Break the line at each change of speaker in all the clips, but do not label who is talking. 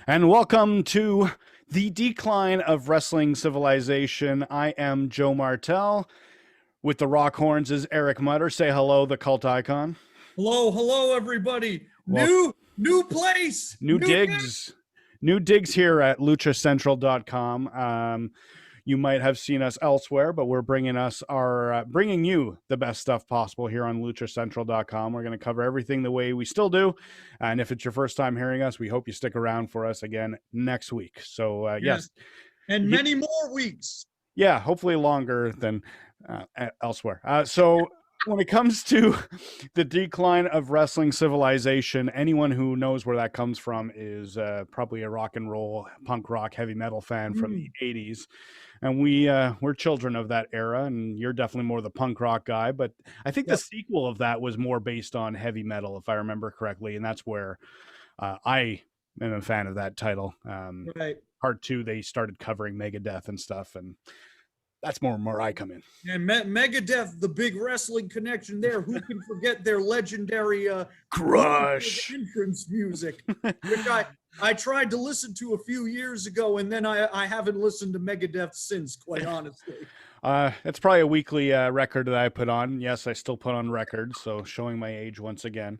And welcome to the decline of wrestling civilization. I am Joe Martel. With the rock horns is Eric Mutter. Say hello, the cult icon.
Hello, everybody.
Well,
New place,
new digs. New digs here at luchacentral.com. You might have seen us elsewhere, but we're bringing you the best stuff possible here on luchacentral.com. We're going to cover everything the way we still do. And if it's your first time hearing us, we hope you stick around for us again next week. So, yes.
And many more weeks.
Yeah, hopefully longer than elsewhere. So when it comes to the decline of wrestling civilization, anyone who knows where that comes from is probably a rock and roll, punk rock, heavy metal fan from the 80s. And we're children of that era, and you're definitely more the punk rock guy. But I think the sequel of that was more based on heavy metal, if I remember correctly. And that's where I am a fan of that title.
Right.
Part 2, they started covering Megadeth and stuff, and that's where I come in.
And Megadeth, the big wrestling connection there. Who can forget their legendary
Crush
entrance music, which I tried to listen to a few years ago, and then I haven't listened to Megadeth since, quite honestly.
It's probably a weekly record that I put on. Yes, I still put on records, so showing my age once again.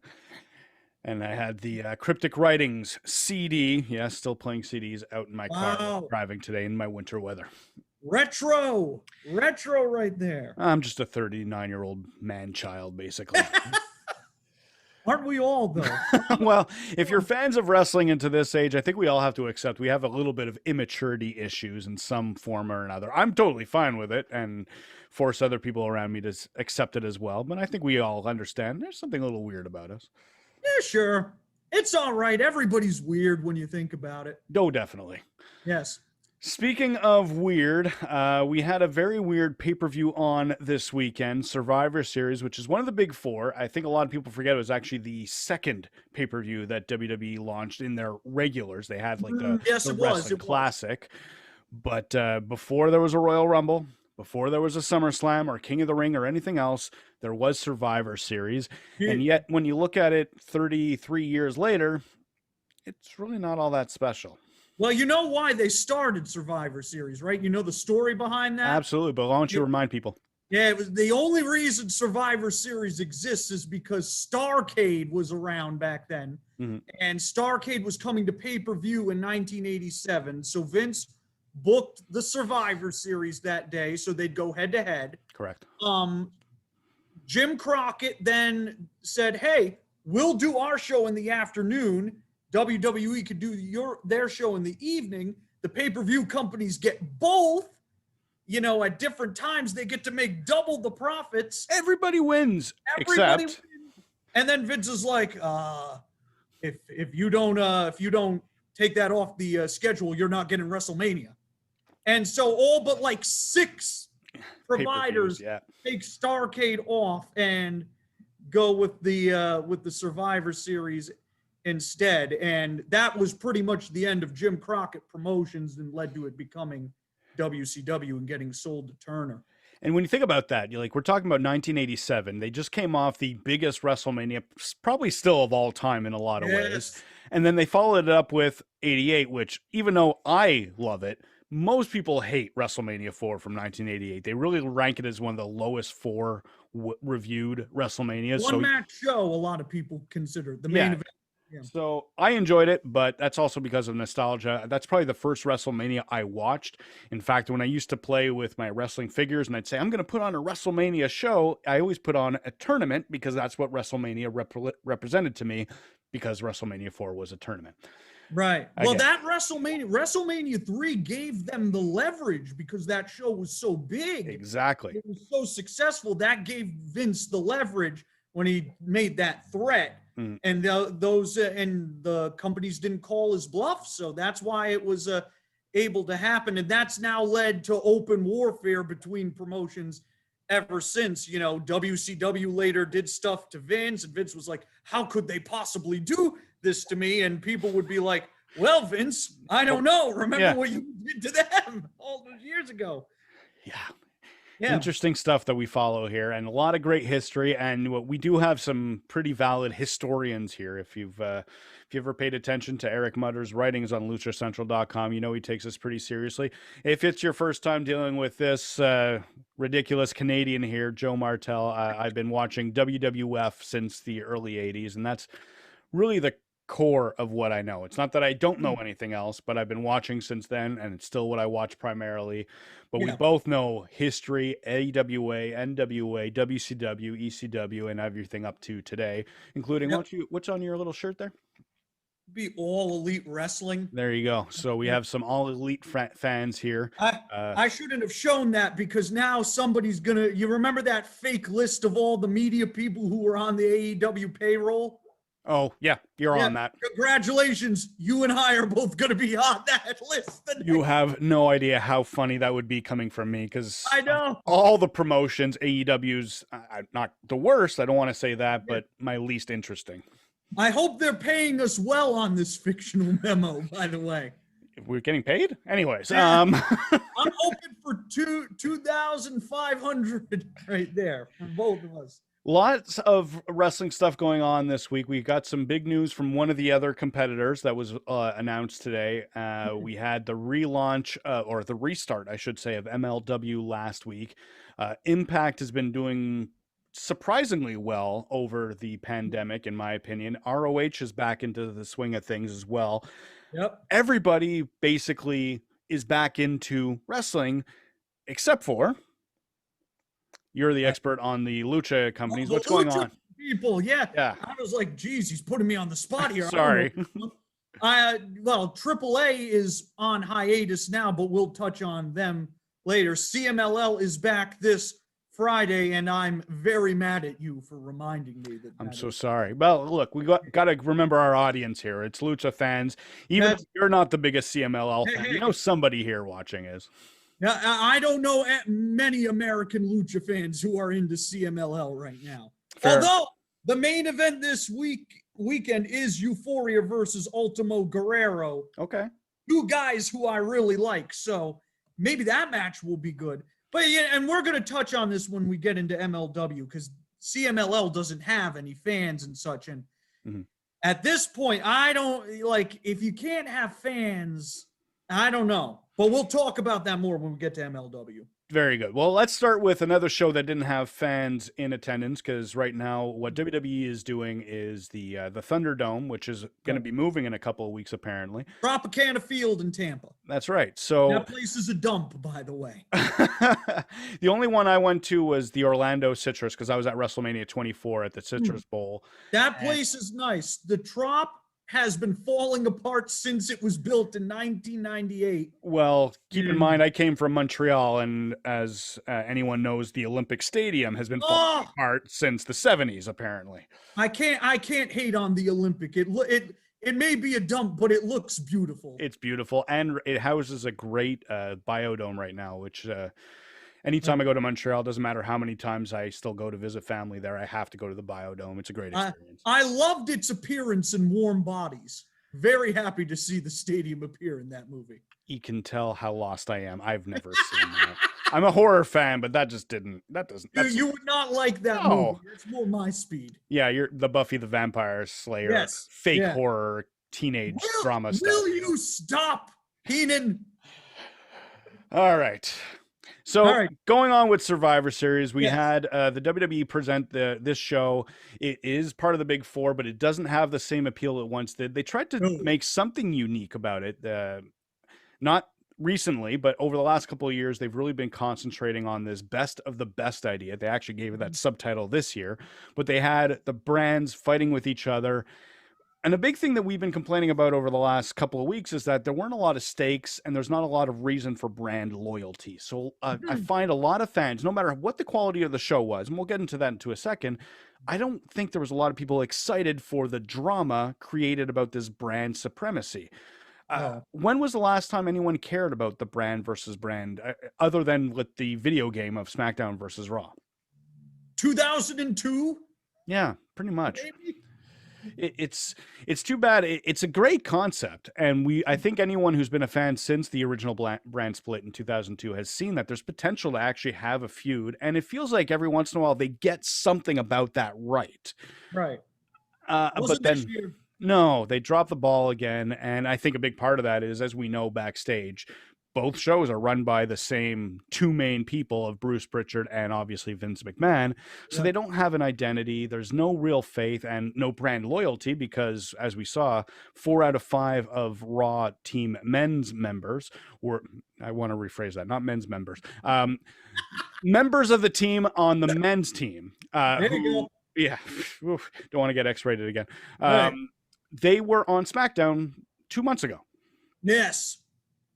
And I had the Cryptic Writings CD. Yeah, still playing CDs out in my car driving today in my winter weather.
Retro right there.
I'm just a 39-year-old man-child, basically.
Aren't we all, though?
Well, if you're fans of wrestling into this age, I think we all have to accept we have a little bit of immaturity issues in some form or another. I'm totally fine with it and force other people around me to accept it as well. But I think we all understand there's something a little weird about us.
Yeah, sure. It's all right. Everybody's weird when you think about it.
Oh, definitely.
Yes.
Speaking of weird, we had a very weird pay-per-view on this weekend, Survivor Series, which is one of the big four. I think a lot of people forget it was actually the second pay-per-view that WWE launched in their regulars. They had like the Wrestling Classic. But before there was a Royal Rumble, before there was a SummerSlam or King of the Ring or anything else, there was Survivor Series. And yet, when you look at it 33 years later, it's really not all that special.
Well, you know why they started Survivor Series, right? You know the story behind that?
Absolutely, but why don't you remind people?
Yeah, it was the only reason Survivor Series exists is because Starrcade was around back then. Mm-hmm. And Starrcade was coming to pay-per-view in 1987. So Vince booked the Survivor Series that day, so they'd go head-to-head.
Correct.
Jim Crockett then said, hey, we'll do our show in the afternoon. WWE could do their show in the evening. The pay-per-view companies get both, at different times. They get to make double the profits.
Everybody wins. Except.
And then Vince is like, if you don't take that off the schedule, you're not getting WrestleMania. And so all but like 6 providers take Starrcade off and go with the Survivor Series instead. And that was pretty much the end of Jim Crockett Promotions and led to it becoming WCW and getting sold to Turner.
And when you think about that, you're like, we're talking about 1987. They just came off the biggest WrestleMania, probably still of all time in a lot of ways. And then they followed it up with 88, which even though I love it, most people hate WrestleMania 4 from 1988. They really rank it as one of the lowest 4 reviewed WrestleManias.
One match show, a lot of people consider the main event.
Yeah. So I enjoyed it, but that's also because of nostalgia. That's probably the first WrestleMania I watched. In fact, when I used to play with my wrestling figures and I'd say, I'm going to put on a WrestleMania show, I always put on a tournament because that's what WrestleMania represented to me, because WrestleMania 4 was a tournament.
Right. Well, that WrestleMania 3 gave them the leverage because that show was so big.
Exactly.
It was so successful. That gave Vince the leverage when he made that threat. Mm. And the companies didn't call his bluff. So that's why it was able to happen. And that's now led to open warfare between promotions ever since. WCW later did stuff to Vince, and Vince was like, how could they possibly do this to me? And people would be like, well, Vince, I don't know. Remember what you did to them all those years ago.
Yeah.
Yeah.
Interesting stuff that we follow here, and a lot of great history. And we do have some pretty valid historians here. If you ever paid attention to Eric Mutter's writings on LuchaCentral.com, you know he takes this pretty seriously. If it's your first time dealing with this ridiculous Canadian here, Joe Martel, I've been watching WWF since the early '80s, and that's really the core of what I know. It's not that I don't know anything else, but I've been watching since then, and it's still what I watch primarily. But we
Yeah.
both know history, AWA, NWA, WCW, ECW, and everything up to today, including
Yep.
what's on your little shirt there?
Be all elite wrestling.
There you go. So we
Yep.
have some all elite fans here.
I shouldn't have shown that because now somebody's gonna. You remember that fake list of all the media people who were on the AEW payroll?
Oh yeah, you're
Yeah,
on that.
congratulations. You and I are both going to be on that list.
You have no idea how funny that would be coming from me, because
I know.
all the promotions, AEW's not the worst. I don't want to say that, but my least interesting.
I hope they're paying us well on this fictional memo, by the way.
If we're getting paid? Anyways,
I'm hoping for 2,500 right there for both of us.
lots of wrestling stuff going on this week. We got some big news from one of the other competitors that was announced today. We had the relaunch, or the restart, I should say, of MLW last week. Impact has been doing surprisingly well over the pandemic, in my opinion. ROH is back into the swing of things as well.
Yep.
Everybody basically is back into wrestling, except for you're the expert on the Lucha companies. What's going on?
People, yeah.
Yeah.
I was like, geez, he's putting me on the spot here.
Sorry.
Well, AAA is on hiatus now, but we'll touch on them later. CMLL is back this Friday, and I'm very mad at you for reminding me that.
I'm so sorry. Well, look, we got to remember our audience here. It's Lucha fans. Even if you're not the biggest CMLL fan, you know somebody here watching is.
Now, I don't know many American Lucha fans who are into CMLL right now.
Fair.
Although the main event this weekend is Euphoria versus Ultimo Guerrero.
Okay.
Two guys who I really like, so maybe that match will be good. But yeah, and we're going to touch on this when we get into MLW because CMLL doesn't have any fans and such. And at this point, I don't like if you can't have fans, I don't know. But we'll talk about that more when we get to MLW.
Very good. Well, let's start with another show that didn't have fans in attendance, because right now what WWE is doing is the Thunderdome, which is going to be moving in a couple of weeks, apparently.
Tropicana Field in Tampa.
That's right. So
that place is a dump, by the way.
The only one I went to was the Orlando Citrus, because I was at WrestleMania 24 at the Citrus Bowl.
That place is nice. The Trop has been falling apart since it was built in 1998.
Well, keep in mind, I came from Montreal, and as anyone knows, the Olympic Stadium has been falling apart since the 70s, apparently.
I can't hate on the Olympic. It may be a dump, but it looks beautiful.
It's beautiful, and it houses a great biodome right now, which anytime I go to Montreal, doesn't matter how many times I still go to visit family there, I have to go to the biodome. It's a great experience.
I loved its appearance in Warm Bodies. Very happy to see the stadium appear in that movie.
You can tell how lost I am. I've never seen that. I'm a horror fan, but that doesn't.
You would not like that movie. It's more my speed.
Yeah, you're the Buffy the Vampire Slayer, fake horror, teenage drama stuff.
Will you stop, Heenan?
All right. So going on with Survivor Series, we had the WWE present this show. It is part of the Big Four, but it doesn't have the same appeal it once did. They tried to make something unique about it. Not recently, but over the last couple of years, they've really been concentrating on this best of the best idea. They actually gave it that subtitle this year, but they had the brands fighting with each other. And a big thing that we've been complaining about over the last couple of weeks is that there weren't a lot of stakes and there's not a lot of reason for brand loyalty. So I find a lot of fans, no matter what the quality of the show was, and we'll get into that into a second, I don't think there was a lot of people excited for the drama created about this brand supremacy. When was the last time anyone cared about the brand versus brand, other than with the video game of SmackDown versus Raw?
2002?
Yeah, pretty much.
Maybe?
It's too bad. It's a great concept, and I think anyone who's been a fan since the original brand split in 2002 has seen that there's potential to actually have a feud, and it feels like every once in a while they get something about that right.
Right.
But
Wasn't this
then
year?
no, they drop the ball again, and I think a big part of that is, as we know backstage, both shows are run by the same two main people of Bruce Pritchard and obviously Vince McMahon. So
Yeah.
they don't have an identity. There's no real faith and no brand loyalty because, as we saw, 4 out of 5 of Raw team men's members were, I want to rephrase that, not men's members, members of the team on the men's team
There you
who,
go.
yeah, oof, don't want to get X-rated again.
Right.
They were on SmackDown 2 months ago.
Yes.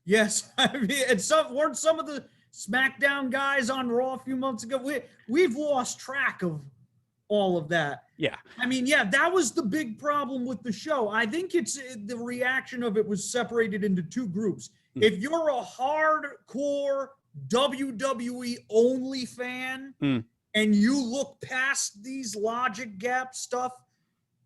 Yes. I mean, and weren't some of the SmackDown guys on Raw a few months ago? We've lost track of all of that.
Yeah.
I mean, yeah, that was the big problem with the show. I think it's the reaction of it was separated into two groups. If you're a hardcore WWE only fan and you look past these logic gap stuff,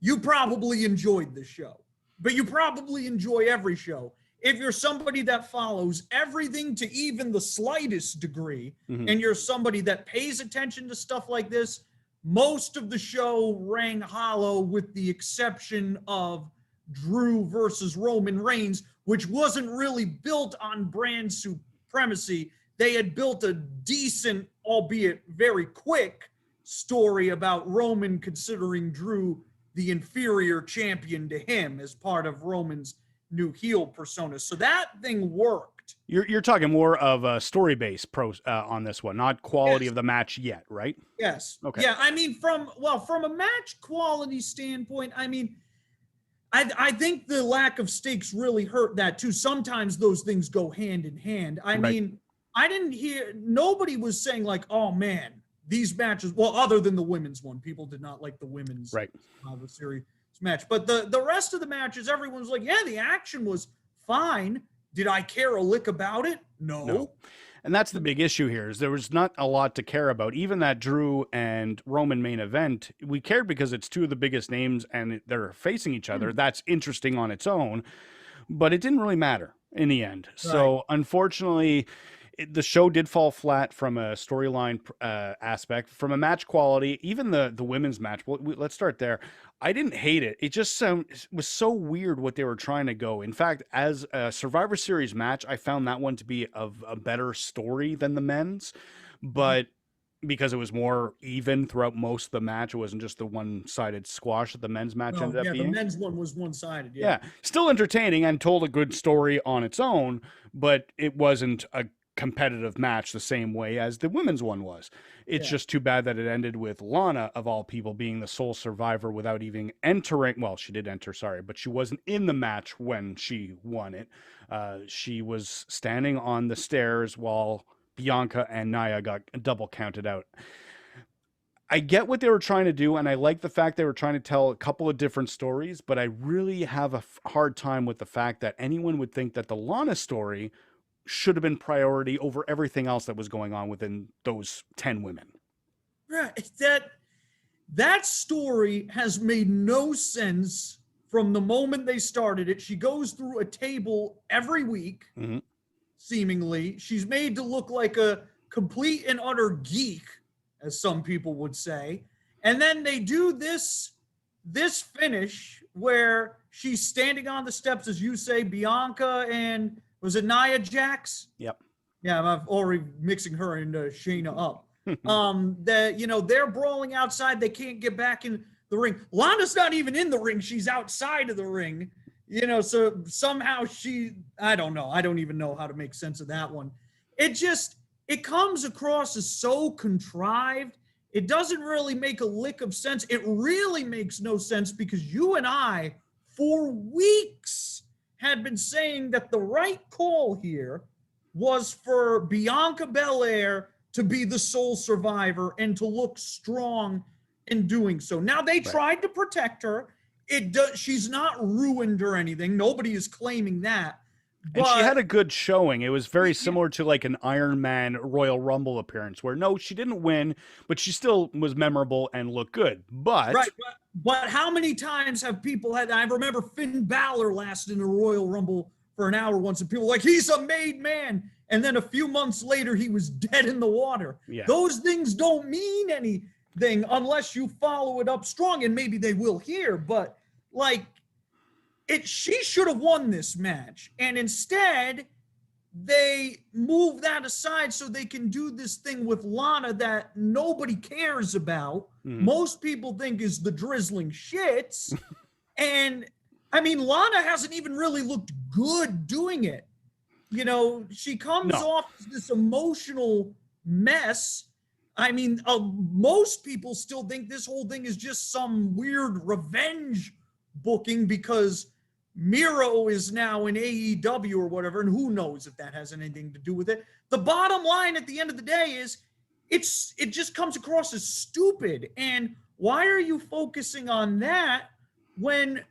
you probably enjoyed the show. But you probably enjoy every show. If you're somebody that follows everything to even the slightest degree, and you're somebody that pays attention to stuff like this, most of the show rang hollow with the exception of Drew versus Roman Reigns, which wasn't really built on brand supremacy. They had built a decent, albeit very quick, story about Roman considering Drew the inferior champion to him as part of Roman's new heel persona. So that thing worked.
You're talking more of a story based on this one, not quality
Yes.
of the match yet, right?
Yes.
Okay.
Yeah, I mean, from a match quality standpoint, I mean, I think the lack of stakes really hurt that too. Sometimes those things go hand in hand. I mean, I didn't hear, nobody was saying like, oh man, these matches, well, other than the women's one, people did not like the women's the series match. But the rest of the matches, everyone's like, yeah, the action was fine. Did I care a lick about it? No.
And that's the big issue here is there was not a lot to care about. Even that Drew and Roman main event, we cared because it's two of the biggest names and they're facing each other. That's interesting on its own, but it didn't really matter in the end. So unfortunately, the show did fall flat from a storyline aspect, from a match quality, even the women's match. Well, let's start there. I didn't hate it. It just was so weird what they were trying to go. In fact, as a Survivor Series match, I found that one to be of a better story than the men's, but because it was more even throughout most of the match, it wasn't just the one-sided squash that the men's match ended up being.
The men's one was one-sided.
Yeah, still entertaining and told a good story on its own, but it wasn't a competitive match the same way as the women's one was. It's just too bad that it ended with Lana, of all people, being the sole survivor without even entering. Well, she did enter, sorry, but she wasn't in the match when she won it. She was standing on the stairs while Bianca and Nia got double counted out. I get what they were trying to do, and I like the fact they were trying to tell a couple of different stories, but I really have a hard time with the fact that anyone would think that the Lana story should have been priority over everything else that was going on within those 10 women.
Right. That story has made no sense from the moment they started it. She goes through a table every week, seemingly. She's made to look like a complete and utter geek, as some people would say. And then they do this finish where she's standing on the steps, as you say, Bianca and was it Nia Jax?
Yep.
Yeah, I'm already mixing her and Shayna up. They're brawling outside. They can't get back in the ring. Lana's not even in the ring. She's outside of the ring. So somehow I don't know. I don't even know how to make sense of that one. It comes across as so contrived. It doesn't really make a lick of sense. It really makes no sense because you and I, for weeks, had been saying that the right call here was for Bianca Belair to be the sole survivor and to look strong in doing so. Now they tried to protect her. She's not ruined or anything. Nobody is claiming that.
And she had
But
a good showing. It was very
yeah,
similar to like an Iron Man Royal Rumble appearance, where no, she didn't win, but she still was memorable and looked good.
right.
But
But how many times have people had? I remember Finn Balor lasted in a Royal Rumble for an hour once, and people were like, he's a made man. And then a few months later, he was dead in the water.
yeah,
Those things don't mean anything unless you follow it up strong, and maybe they will here. But like, she should have won this match, and instead they move that aside so they can do this thing with Lana that nobody cares about.
Mhm.
Most people think is the drizzling shits. And I mean, Lana hasn't even really looked good doing it. You know, she comes
No.
off as this emotional mess. I mean, most people still think this whole thing is just some weird revenge booking because Miro is now in AEW or whatever, and who knows if that has anything to do with it. The bottom line at the end of the day is it just comes across as stupid. And why are you focusing on that when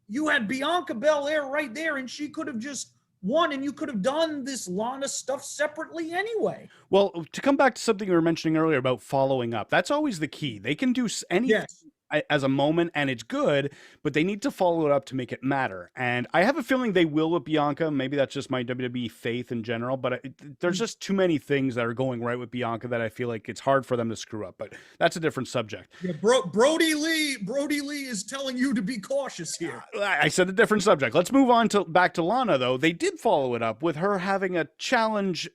you had Bianca Belair right there and she could have just won and you could have done this Lana stuff separately anyway?
Well, to come back to something you were mentioning earlier about following up, that's always the key. They can do anything
Yes.
as a moment and it's good, but they need to follow it up to make it matter. And I have a feeling they will with Bianca. Maybe that's just my WWE faith in general, but there's just too many things that are going right with Bianca that I feel like it's hard for them to screw up. But that's a different subject.
Yeah, Brody Lee is telling you to be cautious here.
I said a different subject. Let's move on to back to Lana though. They did follow it up with her having a challenge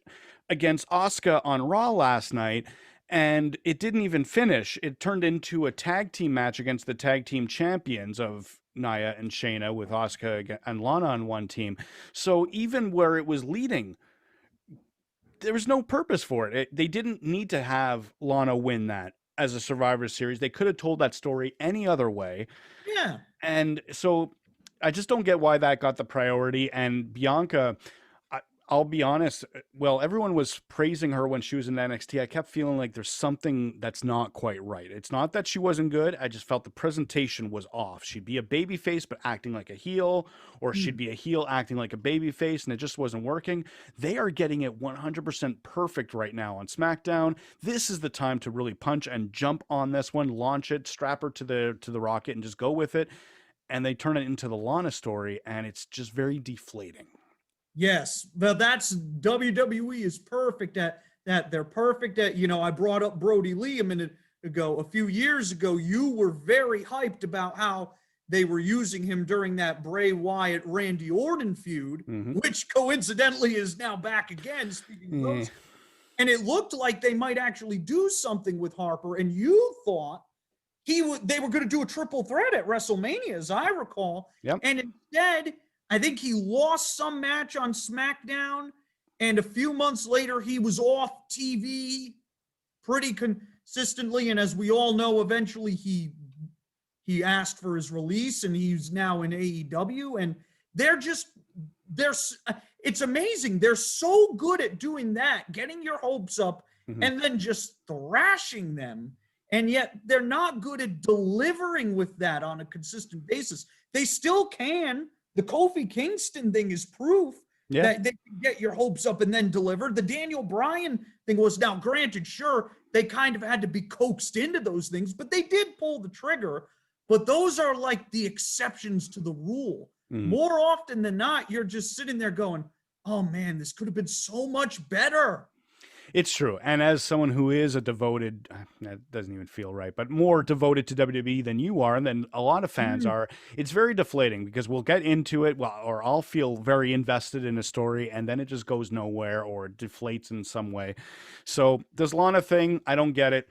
against Asuka on Raw last night, and it didn't even finish. It turned into a tag team match against the tag team champions of Nia and Shayna, with Asuka and Lana on one team. So even where it was leading, there was no purpose for it. They didn't need to have Lana win that as a Survivor Series. They could have told that story any other way.
Yeah.
And so I just don't get why that got the priority. And Bianca, I'll be honest, well, everyone was praising her when she was in NXT. I kept feeling like there's something that's not quite right. It's not that she wasn't good. I just felt the presentation was off. She'd be a baby face, but acting like a heel, or she'd be a heel acting like a baby face, and it just wasn't working. They are getting it 100% perfect right now on SmackDown. This is the time to really punch and jump on this one, launch it, strap her to the rocket, and just go with it. And they turn it into the Lana story, and it's just very deflating.
Yes, well, that's WWE is perfect at that. They're perfect at, I brought up Brody Lee a minute ago. A few years ago, you were very hyped about how they were using him during that Bray Wyatt Randy Orton feud, which coincidentally is now back again. Speaking of those, and it looked like they might actually do something with Harper. And you thought they were going to do a triple threat at WrestleMania, as I recall.
Yep.
And instead, I think he lost some match on SmackDown, and a few months later, he was off TV pretty consistently. And as we all know, eventually he asked for his release, and he's now in AEW. And it's amazing. They're so good at doing that, getting your hopes up, and then just thrashing them. And yet they're not good at delivering with that on a consistent basis. They still can. The Kofi Kingston thing is proof that they can get your hopes up and then deliver. The Daniel Bryan thing was, now granted, sure, they kind of had to be coaxed into those things, but they did pull the trigger. But those are like the exceptions to the rule. More often than not, you're just sitting there going, oh man, this could have been so much better.
It's true. And as someone who is a devoted, that doesn't even feel right, but more devoted to WWE than you are, and then a lot of fans are, it's very deflating because we'll get into it, or I'll feel very invested in a story, and then it just goes nowhere or it deflates in some way. So this Lana thing, I don't get it.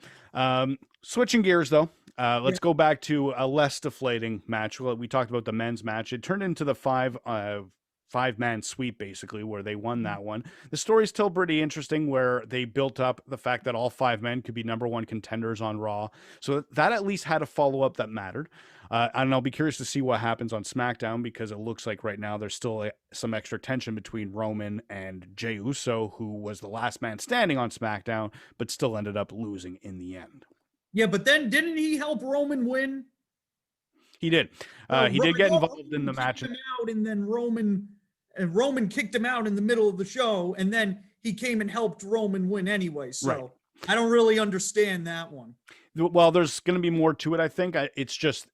Switching gears though. Let's go back to a less deflating match. We talked about the men's match. It turned into the five-man sweep, basically, where they won that one. The story's still pretty interesting, where they built up the fact that all five men could be number one contenders on Raw. So that at least had a follow-up that mattered. And I'll be curious to see what happens on SmackDown, because it looks like right now there's still some extra tension between Roman and Jey Uso, who was the last man standing on SmackDown, but still ended up losing in the end.
Yeah, but then didn't he help Roman win?
He did. He did get involved in the match.
Out, and then Roman and Roman kicked him out in the middle of the show, and then he came and helped Roman win anyway. So
Right.
I don't really understand that one.
Well, there's going to be more to it, I think. It's just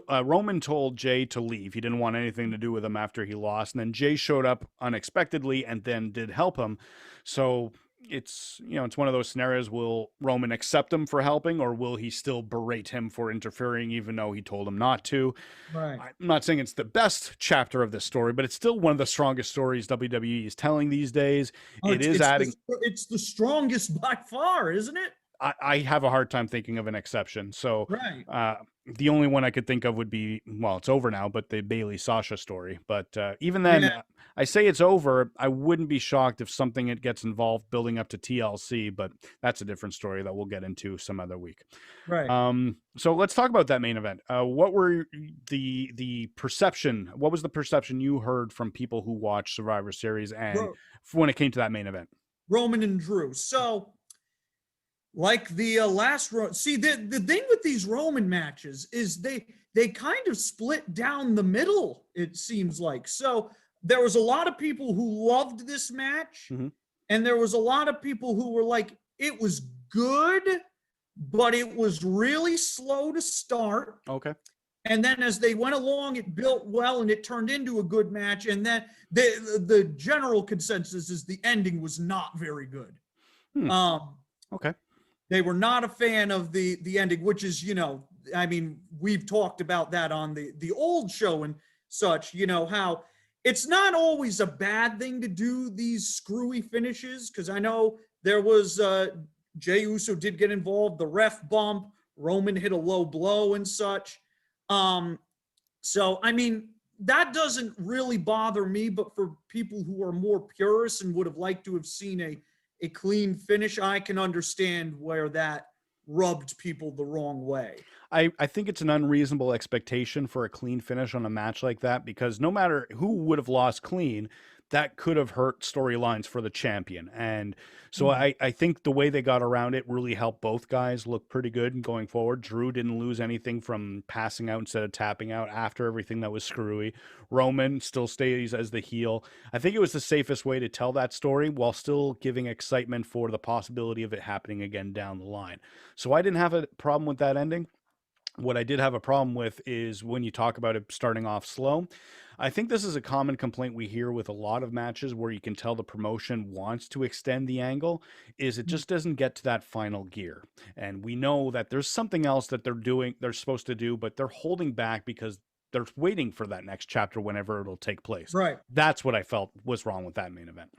Roman told Jay to leave. He didn't want anything to do with him after he lost, and then Jay showed up unexpectedly and then did help him. So it's one of those scenarios. Will Roman accept him for helping, or will he still berate him for interfering even though he told him not to?
Right.
I'm not saying it's the best chapter of this story, but it's still one of the strongest stories WWE is telling these days.
Oh,
It is adding.
It's the strongest by far, isn't it?
I have a hard time thinking of an exception. So
Right.
the only one I could think of would be, well, it's over now, but the Bailey Sasha story. But even then,
Yeah.
I say it's over. I wouldn't be shocked if something gets involved building up to TLC, but that's a different story that we'll get into some other week.
Right.
So let's talk about that main event. What were the perception? What was the perception you heard from people who watched Survivor Series and when it came to that main event?
Roman and Drew. So, like the last see the thing with these Roman matches is they kind of split down the middle, it seems like. So there was a lot of people who loved this match, and there was a lot of people who were like, it was good, but it was really slow to start.
Okay.
And then as they went along, it built well and it turned into a good match. And then the general consensus is the ending was not very good.
Okay.
They were not a fan of the ending, which is, I mean, we've talked about that on the old show and such, how it's not always a bad thing to do these screwy finishes. Cause I know there was Jey Uso did get involved, the ref bump, Roman hit a low blow and such. So, I mean, that doesn't really bother me, but for people who are more purists and would have liked to have seen a clean finish, I can understand where that rubbed people the wrong way.
I think it's an unreasonable expectation for a clean finish on a match like that, because no matter who would have lost clean, that could have hurt storylines for the champion. And so I think the way they got around it really helped both guys look pretty good going forward. Drew didn't lose anything from passing out instead of tapping out after everything that was screwy. Roman still stays as the heel. I think it was the safest way to tell that story while still giving excitement for the possibility of it happening again down the line. So I didn't have a problem with that ending. What I did have a problem with is when you talk about it starting off slow. I think this is a common complaint we hear with a lot of matches where you can tell the promotion wants to extend the angle, is it just doesn't get to that final gear. And we know that there's something else that they're supposed to do, but they're holding back because they're waiting for that next chapter whenever it'll take place.
Right.
That's what I felt was wrong with that main event.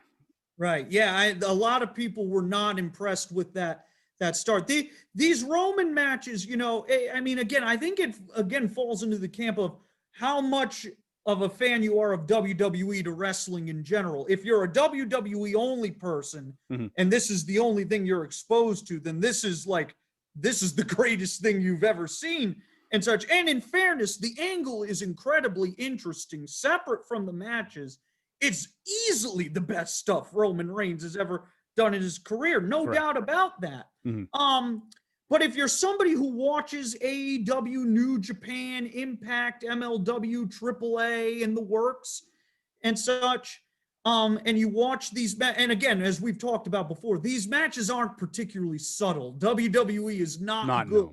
Right. Yeah. A lot of people were not impressed with that start. These Roman matches, I mean, again, I think it again falls into the camp of how much of a fan you are of WWE to wrestling in general. If you're a WWE only person and this is the only thing you're exposed to, then this is the greatest thing you've ever seen and such. And in fairness, the angle is incredibly interesting, separate from the matches. It's easily the best stuff Roman Reigns has ever done in his career. No doubt about that. But if you're somebody who watches AEW, New Japan, Impact, MLW, AAA, in the works and such, and you watch these, and again, as we've talked about before, these matches aren't particularly subtle. WWE is not good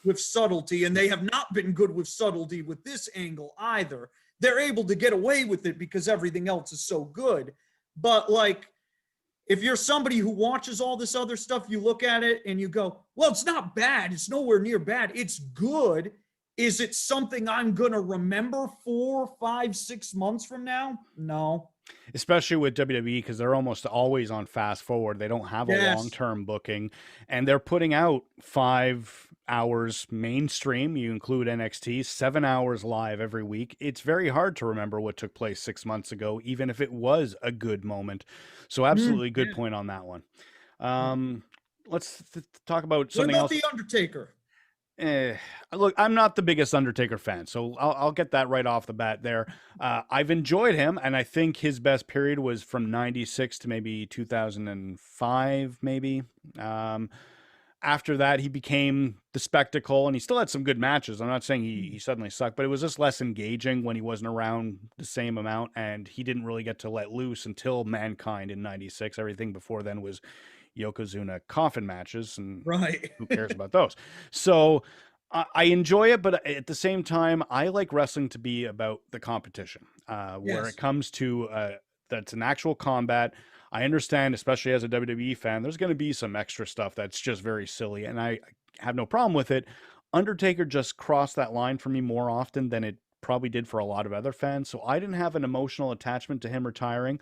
with subtlety, and they have not been good with subtlety with this angle either. They're able to get away with it because everything else is so good. But if you're somebody who watches all this other stuff, you look at it and you go, well, it's not bad. It's nowhere near bad. It's good. Is it something I'm going to remember 4, 5, 6 months from now? No.
Especially with WWE, because they're almost always on fast forward. They don't have a long-term booking, and they're putting out 5 hours mainstream. You include NXT, 7 hours live every week. It's very hard to remember what took place 6 months ago, even if it was a good moment. So absolutely good point on that one. Let's talk about something else.
What about The Undertaker?
Look, I'm not the biggest Undertaker fan, so I'll get that right off the bat there. I've enjoyed him, and I think his best period was from 96 to maybe 2005, maybe. after that, he became the spectacle, and he still had some good matches. I'm not saying he suddenly sucked, but it was just less engaging when he wasn't around the same amount, and he didn't really get to let loose until Mankind in '96. Everything before then was Yokozuna coffin matches, and
Right.
who cares about those? So I enjoy it, but at the same time, I like wrestling to be about the competition. Where it
Yes.
comes to that's an actual combat. I understand, especially as a WWE fan, there's going to be some extra stuff that's just very silly, and I have no problem with it. Undertaker just crossed that line for me more often than it probably did for a lot of other fans, so I didn't have an emotional attachment to him retiring.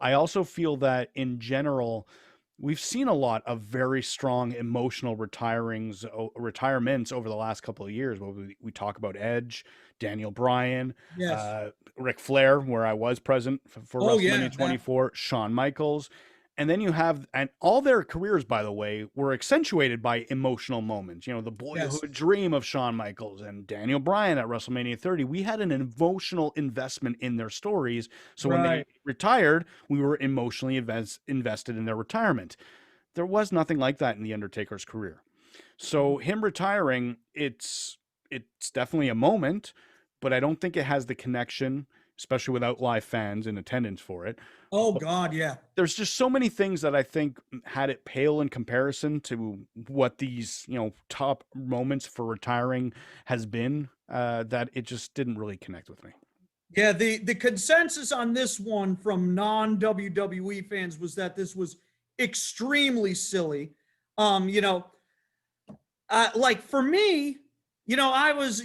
I also feel that in general, we've seen a lot of very strong emotional retirements over the last couple of years. Where we talk about Edge, Daniel Bryan,
Yes.
Ric Flair, where I was present for
Oh yeah.
WrestleMania 24, Shawn Michaels. And then you have, and all their careers, by the way, were accentuated by emotional moments. You know, the
Yes.
boyhood dream of Shawn Michaels and Daniel Bryan at WrestleMania 30. We had an emotional investment in their stories. So when they
Right.
retired, we were emotionally invested in their retirement. There was nothing like that in The Undertaker's career. So him retiring, it's definitely a moment, but I don't think it has the connection, especially without live fans in attendance for it.
Oh God, yeah.
There's just so many things that I think had it pale in comparison to what these, top moments for retiring has been, that it just didn't really connect with me.
Yeah, the consensus on this one from non WWE fans was that this was extremely silly. You know, like for me, I was,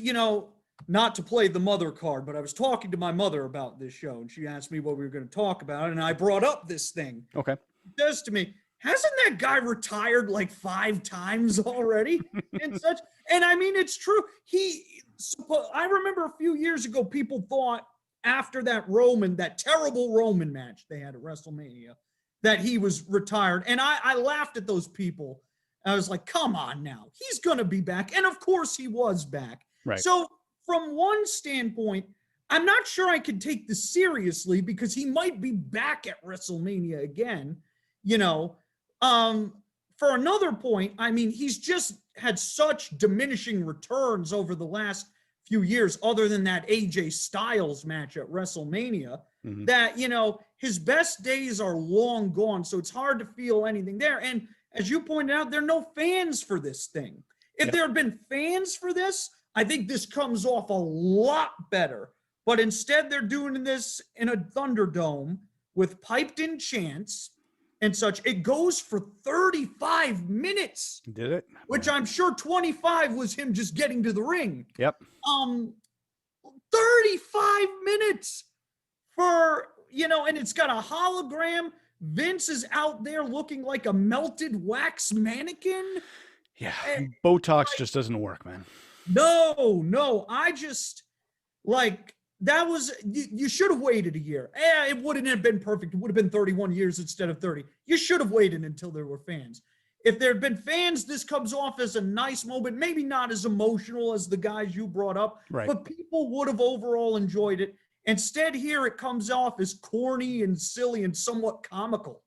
not to play the mother card, but I was talking to my mother about this show, and she asked me what we were going to talk about, and I brought up this thing.
Okay.
She says to me, "Hasn't that guy retired like 5 times already?" and such. And I mean, it's true. I remember a few years ago, people thought after that terrible Roman match they had at WrestleMania, that he was retired. And I laughed at those people. I was like, come on now, he's going to be back. And of course he was back.
Right.
So from one standpoint, I'm not sure I could take this seriously because he might be back at WrestleMania again, you know. For another point, I mean, he's just had such diminishing returns over the last few years, other than that AJ Styles match at WrestleMania, that, his best days are long gone. So it's hard to feel anything there. And as you pointed out, there are no fans for this thing. If there had been fans for this, I think this comes off a lot better. But instead, they're doing this in a Thunderdome with piped in chants and such. It goes for 35 minutes.
Did it?
Which I'm sure 25 was him just getting to the ring.
Yep.
35 minutes for, and it's got a hologram. Vince is out there looking like a melted wax mannequin.
Yeah. Botox just doesn't work, man.
No. I just, that was, you should have waited a year. It wouldn't have been perfect. It would have been 31 years instead of 30. You should have waited until there were fans. If there had been fans, this comes off as a nice moment, maybe not as emotional as the guys you brought up, but people would have overall enjoyed it. Instead, here it comes off as corny and silly and somewhat comical.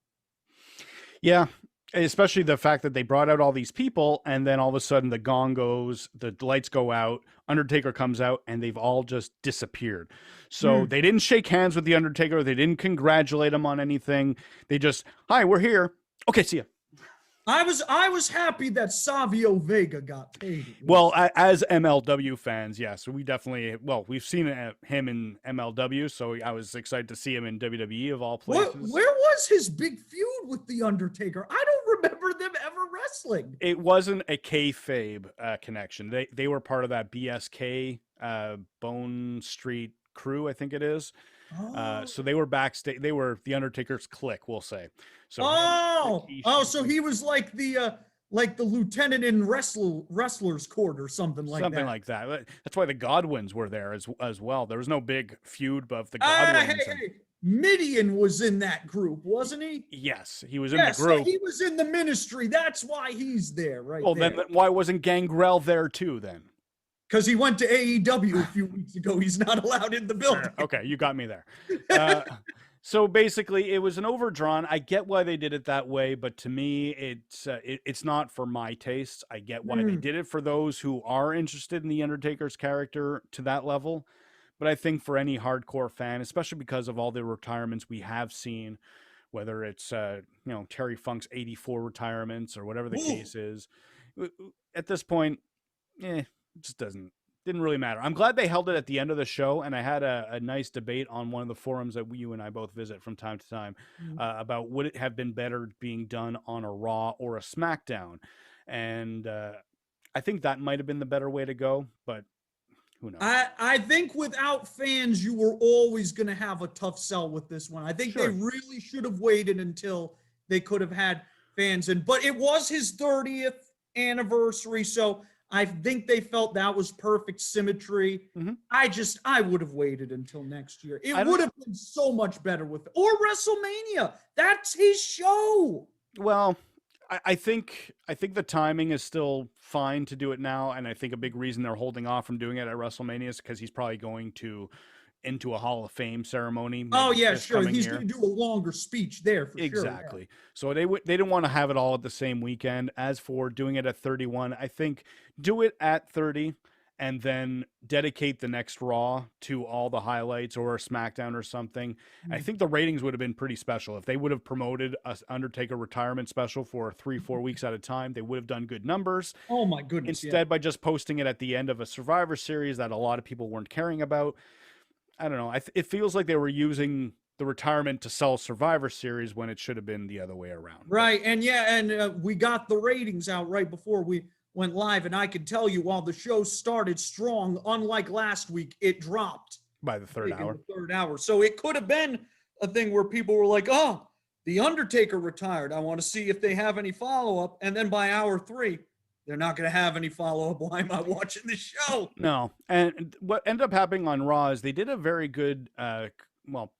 Yeah, especially the fact that they brought out all these people, and then all of a sudden the gong goes, the lights go out, Undertaker comes out, and they've all just disappeared. So they didn't shake hands with the Undertaker. They didn't congratulate him on anything. They just, hi, we're here. Okay, see ya.
I was happy that Savio Vega got paid.
Well, as MLW fans, yes, we definitely, we've seen him in MLW, so I was excited to see him in WWE of all places.
Where was his big feud with The Undertaker? I don't remember them ever wrestling.
It wasn't a kayfabe connection. They were part of that BSK Bone Street crew, I think it is. So they were backstage. They were the Undertaker's clique, we'll say. So
so he was like the lieutenant in wrestler's court or something like that.
Something like that. That's why the Godwins were there as well. There was no big feud of the Godwins.
Midian was in that group, wasn't he?
Yes, he was in the group.
So he was in the ministry. That's why he's there, right?
Well, then why wasn't Gangrel there too then?
Because he went to AEW a few weeks ago. He's not allowed in the building.
Sure. Okay, you got me there. So basically, it was an overdrawn. I get why they did it that way, but to me, it's not for my tastes. I get why they
Mm.
did it for those who are interested in the Undertaker's character to that level, but I think for any hardcore fan, especially because of all the retirements we have seen, whether it's Terry Funk's 84 retirements or whatever the
Ooh.
case is, at this point, it just didn't really matter. I'm glad they held it at the end of the show, and I had a nice debate on one of the forums that you and I both visit from time to time
Mm.
about would it have been better being done on a Raw or a SmackDown, and I think that might have been the better way to go, but who knows?
I think without fans, you were always going to have a tough sell with this one. I think they
Sure.
really should have waited until they could have had fans in. But it was his 30th anniversary, so I think they felt that was perfect symmetry.
Mm-hmm.
I would have waited until next year. It
I don't.
would have been so much better with or WrestleMania. That's his show.
Well, I think the timing is still fine to do it now, and I think a big reason they're holding off from doing it at WrestleMania is because he's probably going to into a Hall of Fame ceremony
Oh
maybe
yeah,
this
sure.
coming
He's
year.
going to do a longer speech there for sure.
Exactly. So they didn't want to have it all at the same weekend. As for doing it at 31, I think do it at 30 and then dedicate the next Raw to all the highlights or a SmackDown or something. I
Yeah.
think the ratings would have been pretty special if they would have promoted a Undertaker retirement special for 3-4 weeks at a time. They would have done good numbers.
Oh my goodness, yeah.
Instead, by just posting it at the end of a Survivor Series that a lot of people weren't caring about, I don't know. It feels like they were using the retirement to sell Survivor Series when it should have been the other way around.
Right. And yeah, and we got the ratings out right before we went live. And I can tell you, while the show started strong, unlike last week, it dropped
By the third
big in
hour.
the third hour. So it could have been a thing where people were like, oh, The Undertaker retired. I want to see if they have any follow up. And then by hour 3, they're not going to have any follow up. Why am I watching the show?
No. And what ended up happening on Raw is they did a very good, well,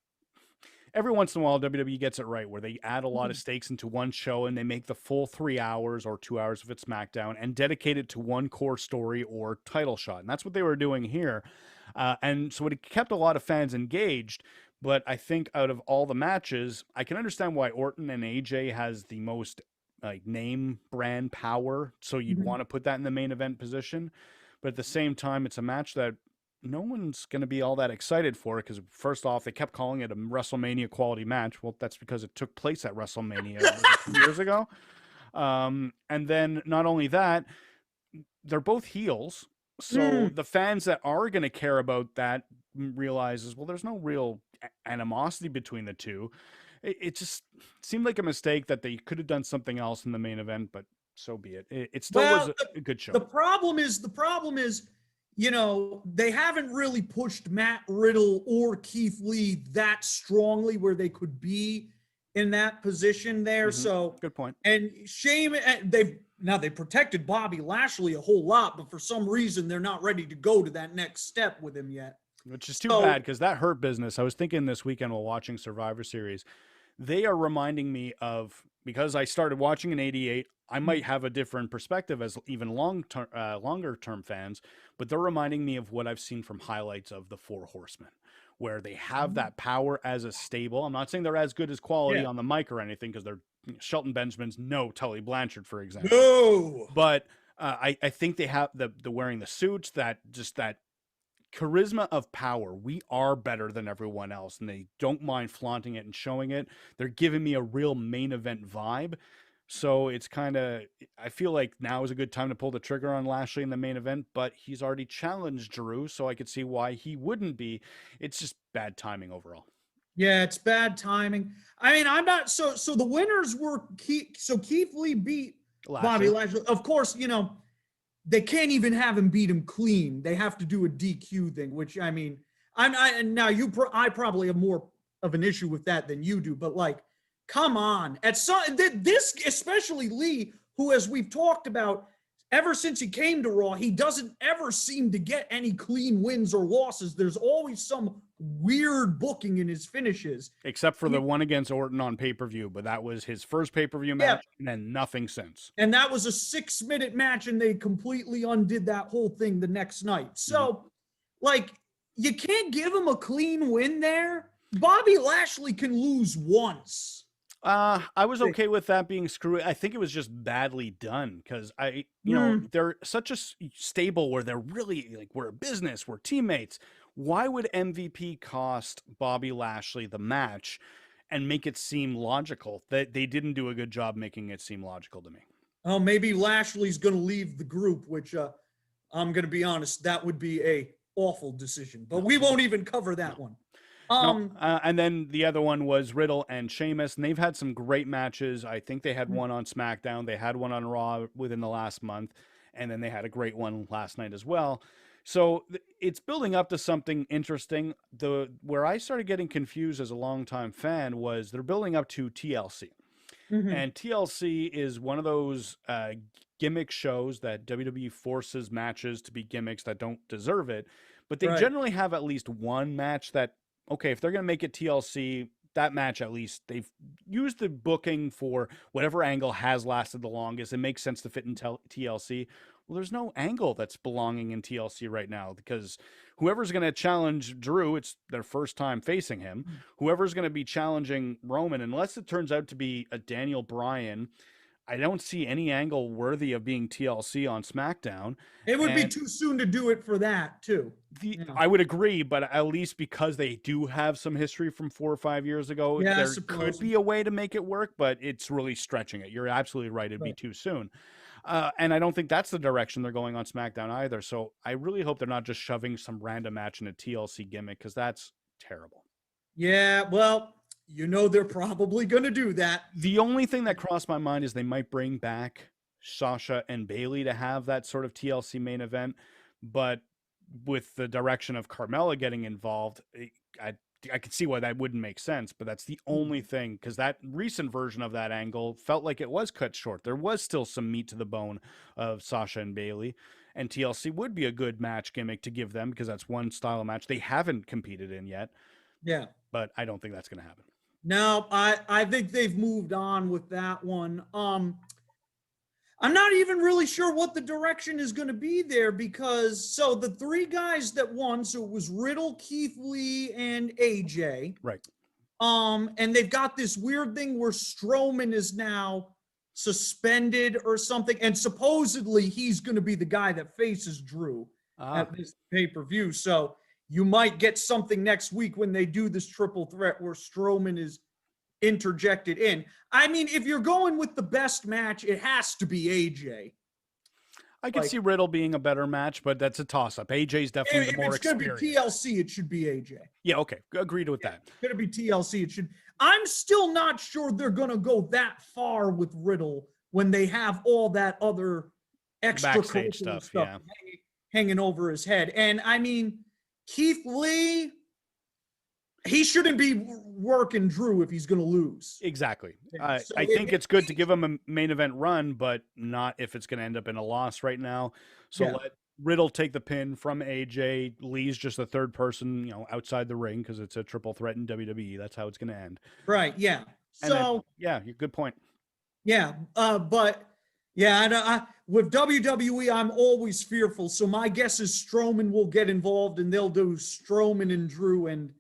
every once in a while, WWE gets it right where they add a lot of stakes into one show and they make the full 3 hours or 2 hours if it's SmackDown and dedicate it to one core story or title shot. And that's what they were doing here. And so it kept a lot of fans engaged. But I think out of all the matches, I can understand why Orton and AJ has the most like name brand power. So you'd
Mhm.
want to put that in the main event position. But at the same time, it's a match that no one's going to be all that excited for it because first off, they kept calling it a WrestleMania quality match. Well, that's because it took place at WrestleMania 2 years ago. And then not only that, they're both heels. So the fans that are going to care about that realizes, well, there's no real animosity between the two. It just seemed like a mistake that they could have done something else in the main event, but so be it. It still was
Well,
a good show.
the problem is, they haven't really pushed Matt Riddle or Keith Lee that strongly where they could be in that position there.
Mhm.
So
Good point.
and shame they protected Bobby Lashley a whole lot, but for some reason they're not ready to go to that next step with him yet.
Which is too
So-
bad because that hurt business. I was thinking this weekend while watching Survivor Series, they are reminding me of because I started watching in '88. I might have a different perspective as even longer term fans, but they're reminding me of what I've seen from highlights of the Four Horsemen, where they have that power as a stable. I'm not saying they're as good as quality
Yeah.
on the mic or anything because they're Shelton Benjamin's no Tully Blanchard, for example.
No.
But I think they have the wearing the suits, that charisma of power. We are better than everyone else, and they don't mind flaunting it and showing it. They're giving me a real main event vibe. So it's kind of, I feel like now is a good time to pull the trigger on Lashley in the main event, but he's already challenged Drew, so I could see why he wouldn't be. It's just bad timing overall.
Yeah, it's bad timing. I mean, I'm not so the winners were Keith Lee beat Bobby Lashley. Of course, they can't even have him beat him clean. They have to do a DQ thing, which I mean, I probably have more of an issue with that than you do, but like, come on. This, especially Lee, who, as we've talked about, ever since he came to Raw, he doesn't ever seem to get any clean wins or losses. There's always some weird booking in his finishes.
Except for the one against Orton on pay-per-view, but that was his first pay-per-view match, and then nothing since.
And that was a 6-minute match, and they completely undid that whole thing the next night. So, like, you can't give him a clean win there. Bobby Lashley can lose once.
I was okay with that being screwy. I think it was just badly done because they're such a stable where they're really like, we're a business, we're teammates. Why would MVP cost Bobby Lashley the match and make it seem logical? That they didn't do a good job making it seem logical to me.
Oh, maybe Lashley's going to leave the group, which I'm going to be honest, that would be a awful decision. But we won't even cover that one.
No, and then the other one was Riddle and Sheamus, and they've had some great matches. I think they had one on SmackDown, they had one on Raw within the last month, and then they had a great one last night as well. So it's building up to something interesting. Where I started getting confused as a longtime fan was they're building up to TLC, and TLC is one of those gimmick shows that WWE forces matches to be gimmicks that don't deserve it, but they generally have at least one match that, okay, if they're going to make it TLC, that match at least they've used the booking for whatever angle has lasted the longest. It makes sense to fit in TLC. Well, there's no angle that's belonging in TLC right now because whoever's going to challenge Drew, it's their first time facing him. Whoever's going to be challenging Roman, unless it turns out to be a Daniel Bryan, I don't see any angle worthy of being TLC on SmackDown.
It would be too soon to do it for that, too.
I would agree, but at least because they do have some history from 4 or 5 years ago, there could be a way to make it work, but it's really stretching it. You're absolutely right. It'd be too soon. And I don't think that's the direction they're going on SmackDown either. So I really hope they're not just shoving some random match in a TLC gimmick because that's terrible.
Yeah, well, they're probably going to do that.
The only thing that crossed my mind is they might bring back Sasha and Bayley to have that sort of TLC main event. But with the direction of Carmella getting involved, I could see why that wouldn't make sense. But that's the only thing, because that recent version of that angle felt like it was cut short. There was still some meat to the bone of Sasha and Bayley. And TLC would be a good match gimmick to give them because that's one style of match they haven't competed in yet.
Yeah.
But I don't think that's going to happen.
No, I think they've moved on with that one. I'm not even really sure what the direction is going to be there because the three guys that won, so it was Riddle, Keith Lee, and AJ.
Right.
And they've got this weird thing where Strowman is now suspended or something, and supposedly he's going to be the guy that faces Drew at this pay-per-view. So you might get something next week when they do this triple threat where Strowman is interjected in. I mean, if you're going with the best match, it has to be AJ.
I could see Riddle being a better match, but that's a toss-up. AJ's definitely the more experienced.
If it's going to be TLC, it should be AJ.
Yeah, okay. Agreed with that.
It's going to be TLC. It should. I'm still not sure they're going to go that far with Riddle when they have all that other extra
backstage stuff
hanging over his head. And I mean, Keith Lee, he shouldn't be working Drew if he's going to lose.
Exactly. I think it's good to give him a main event run, but not if it's going to end up in a loss right now. So let Riddle take the pin from AJ. Lee's just the third person, outside the ring because it's a triple threat in WWE. That's how it's going to end.
Right. Yeah. So
good point.
Yeah. But yeah, with WWE, I'm always fearful. So my guess is Strowman will get involved and they'll do Strowman and Drew. And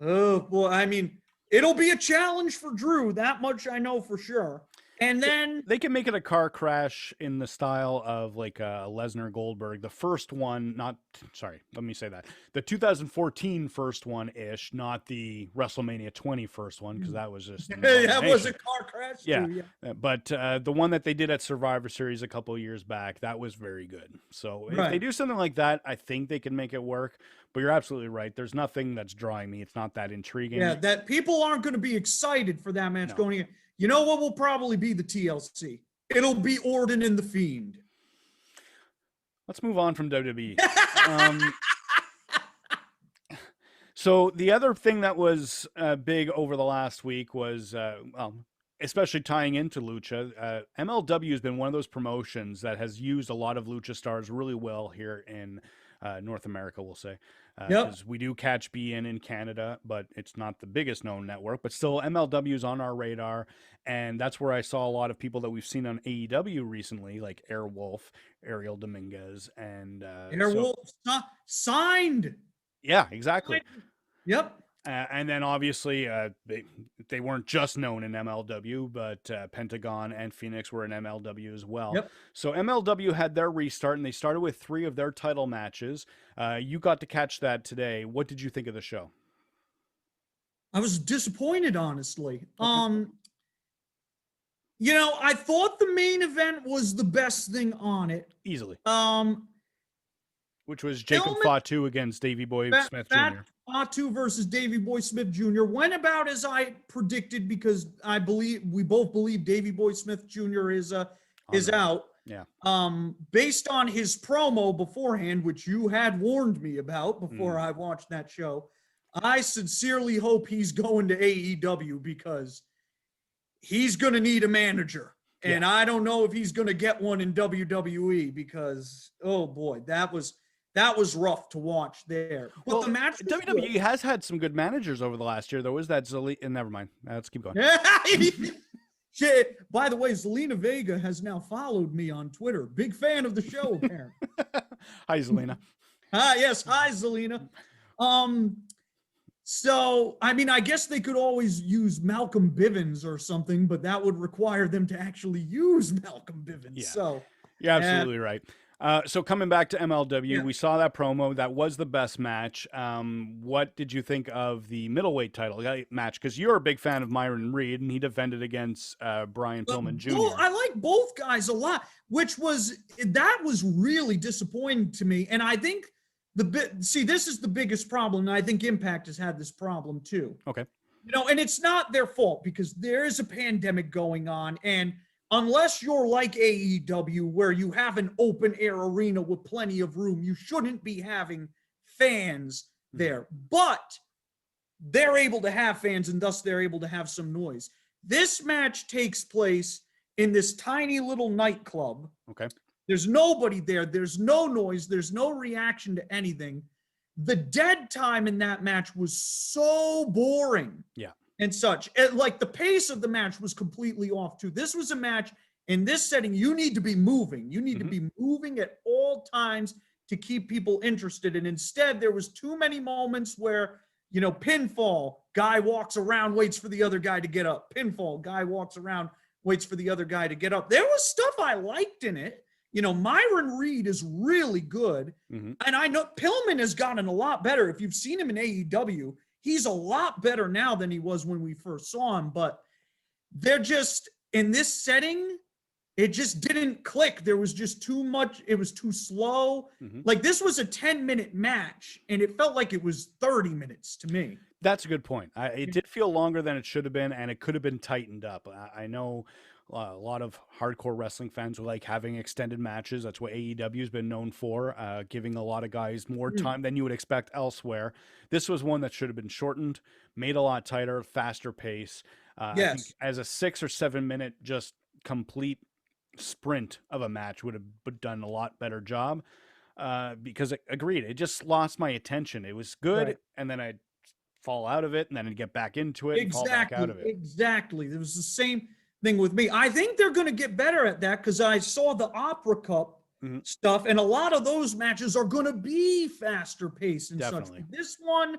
oh boy, I mean, it'll be a challenge for Drew. That much I know for sure. And then
they can make it a car crash in the style of like Lesnar Goldberg. The first one, let me say that. The 2014 first one ish, not the WrestleMania 20 first one, because that was just
that was a car crash.
Yeah. But the one that they did at Survivor Series a couple of years back, that was very good. So if they do something like that, I think they can make it work. But you're absolutely right. There's nothing that's drawing me. It's not that intriguing.
Yeah, that people aren't going to be excited for that match going in. You know what will probably be the TLC? It'll be Orton and The Fiend.
Let's move on from WWE. So the other thing that was big over the last week was, especially tying into Lucha, MLW has been one of those promotions that has used a lot of Lucha stars really well here in North America, we'll say. Because we do catch B in Canada, but it's not the biggest known network. But still, MLW is on our radar, and that's where I saw a lot of people that we've seen on AEW recently, like Airwolf, Ariel Dominguez, and
Airwolf signed.
Yeah, exactly.
Yep.
And then obviously they weren't just known in MLW, but Pentagon and Phoenix were in MLW as well.
Yep.
So MLW had their restart, and they started with 3 of their title matches. You got to catch that today. What did you think of the show?
I was disappointed, honestly.
Okay.
I thought the main event was the best thing on it.
Easily.
Um,
Which was Jacob Fatu against Davey Boy Smith Jr.
Fatu versus Davey Boy Smith Jr. went about as I predicted because we both believe Davey Boy Smith Jr. is out.
Yeah.
Based on his promo beforehand, which you had warned me about before I watched that show, I sincerely hope he's going to AEW because he's going to need a manager. And I don't know if he's going to get one in WWE because, oh boy, that was rough to watch there. But the match
WWE has had some good managers over the last year. There was that never mind. Let's keep going.
Shit. By the way, Zelina Vega has now followed me on Twitter. Big fan of the show, apparently.
Hi, Zelina.
Yes. Hi, Zelina. So, I mean, I guess they could always use Malcolm Bivens or something, but that would require them to actually use Malcolm Bivens.
Yeah.
So,
you're absolutely right. So coming back to MLW, we saw that promo. That was the best match. What did you think of the middleweight title match? Because you're a big fan of Myron Reed, and he defended against Brian Pillman Jr.
I like both guys a lot, that was really disappointing to me. And I think this is the biggest problem, and I think Impact has had this problem too.
Okay.
And it's not their fault because there is a pandemic going on, and unless you're like AEW where you have an open air arena with plenty of room, you shouldn't be having fans there. But they're able to have fans, and thus they're able to have some noise. This match takes place in this tiny little nightclub.
Okay.
There's nobody there. There's no noise. There's no reaction to anything. The dead time in that match was so boring.
Yeah.
And such. Like the pace of the match was completely off too. This was a match in this setting. You need to be moving. You need to be moving at all times to keep people interested. And instead, there was too many moments where, pinfall, guy walks around, waits for the other guy to get up. Pinfall, guy walks around, waits for the other guy to get up. There was stuff I liked in it. Myron Reed is really good. And I know Pillman has gotten a lot better. If you've seen him in AEW, he's a lot better now than he was when we first saw him, but they're just, in this setting, it just didn't click. There was just too much. It was too slow. Like this was a 10-minute match, and it felt like it was 30 minutes to me.
That's a good point. It did feel longer than it should have been, and it could have been tightened up. I know a lot of hardcore wrestling fans who like having extended matches. That's what AEW has been known for, giving a lot of guys more time than you would expect elsewhere. This was one that should have been shortened, made a lot tighter, faster pace. I think as a 6 or 7 minute just complete sprint of a match would have done a lot better job. Because agreed, it just lost my attention. It was good, and then I'd fall out of it, and then I'd get back into it and fall back out of it.
Exactly. It was the same thing with me. I think they're going to get better at that because I saw the Opera Cup stuff, and a lot of those matches are going to be faster paced and such. This one,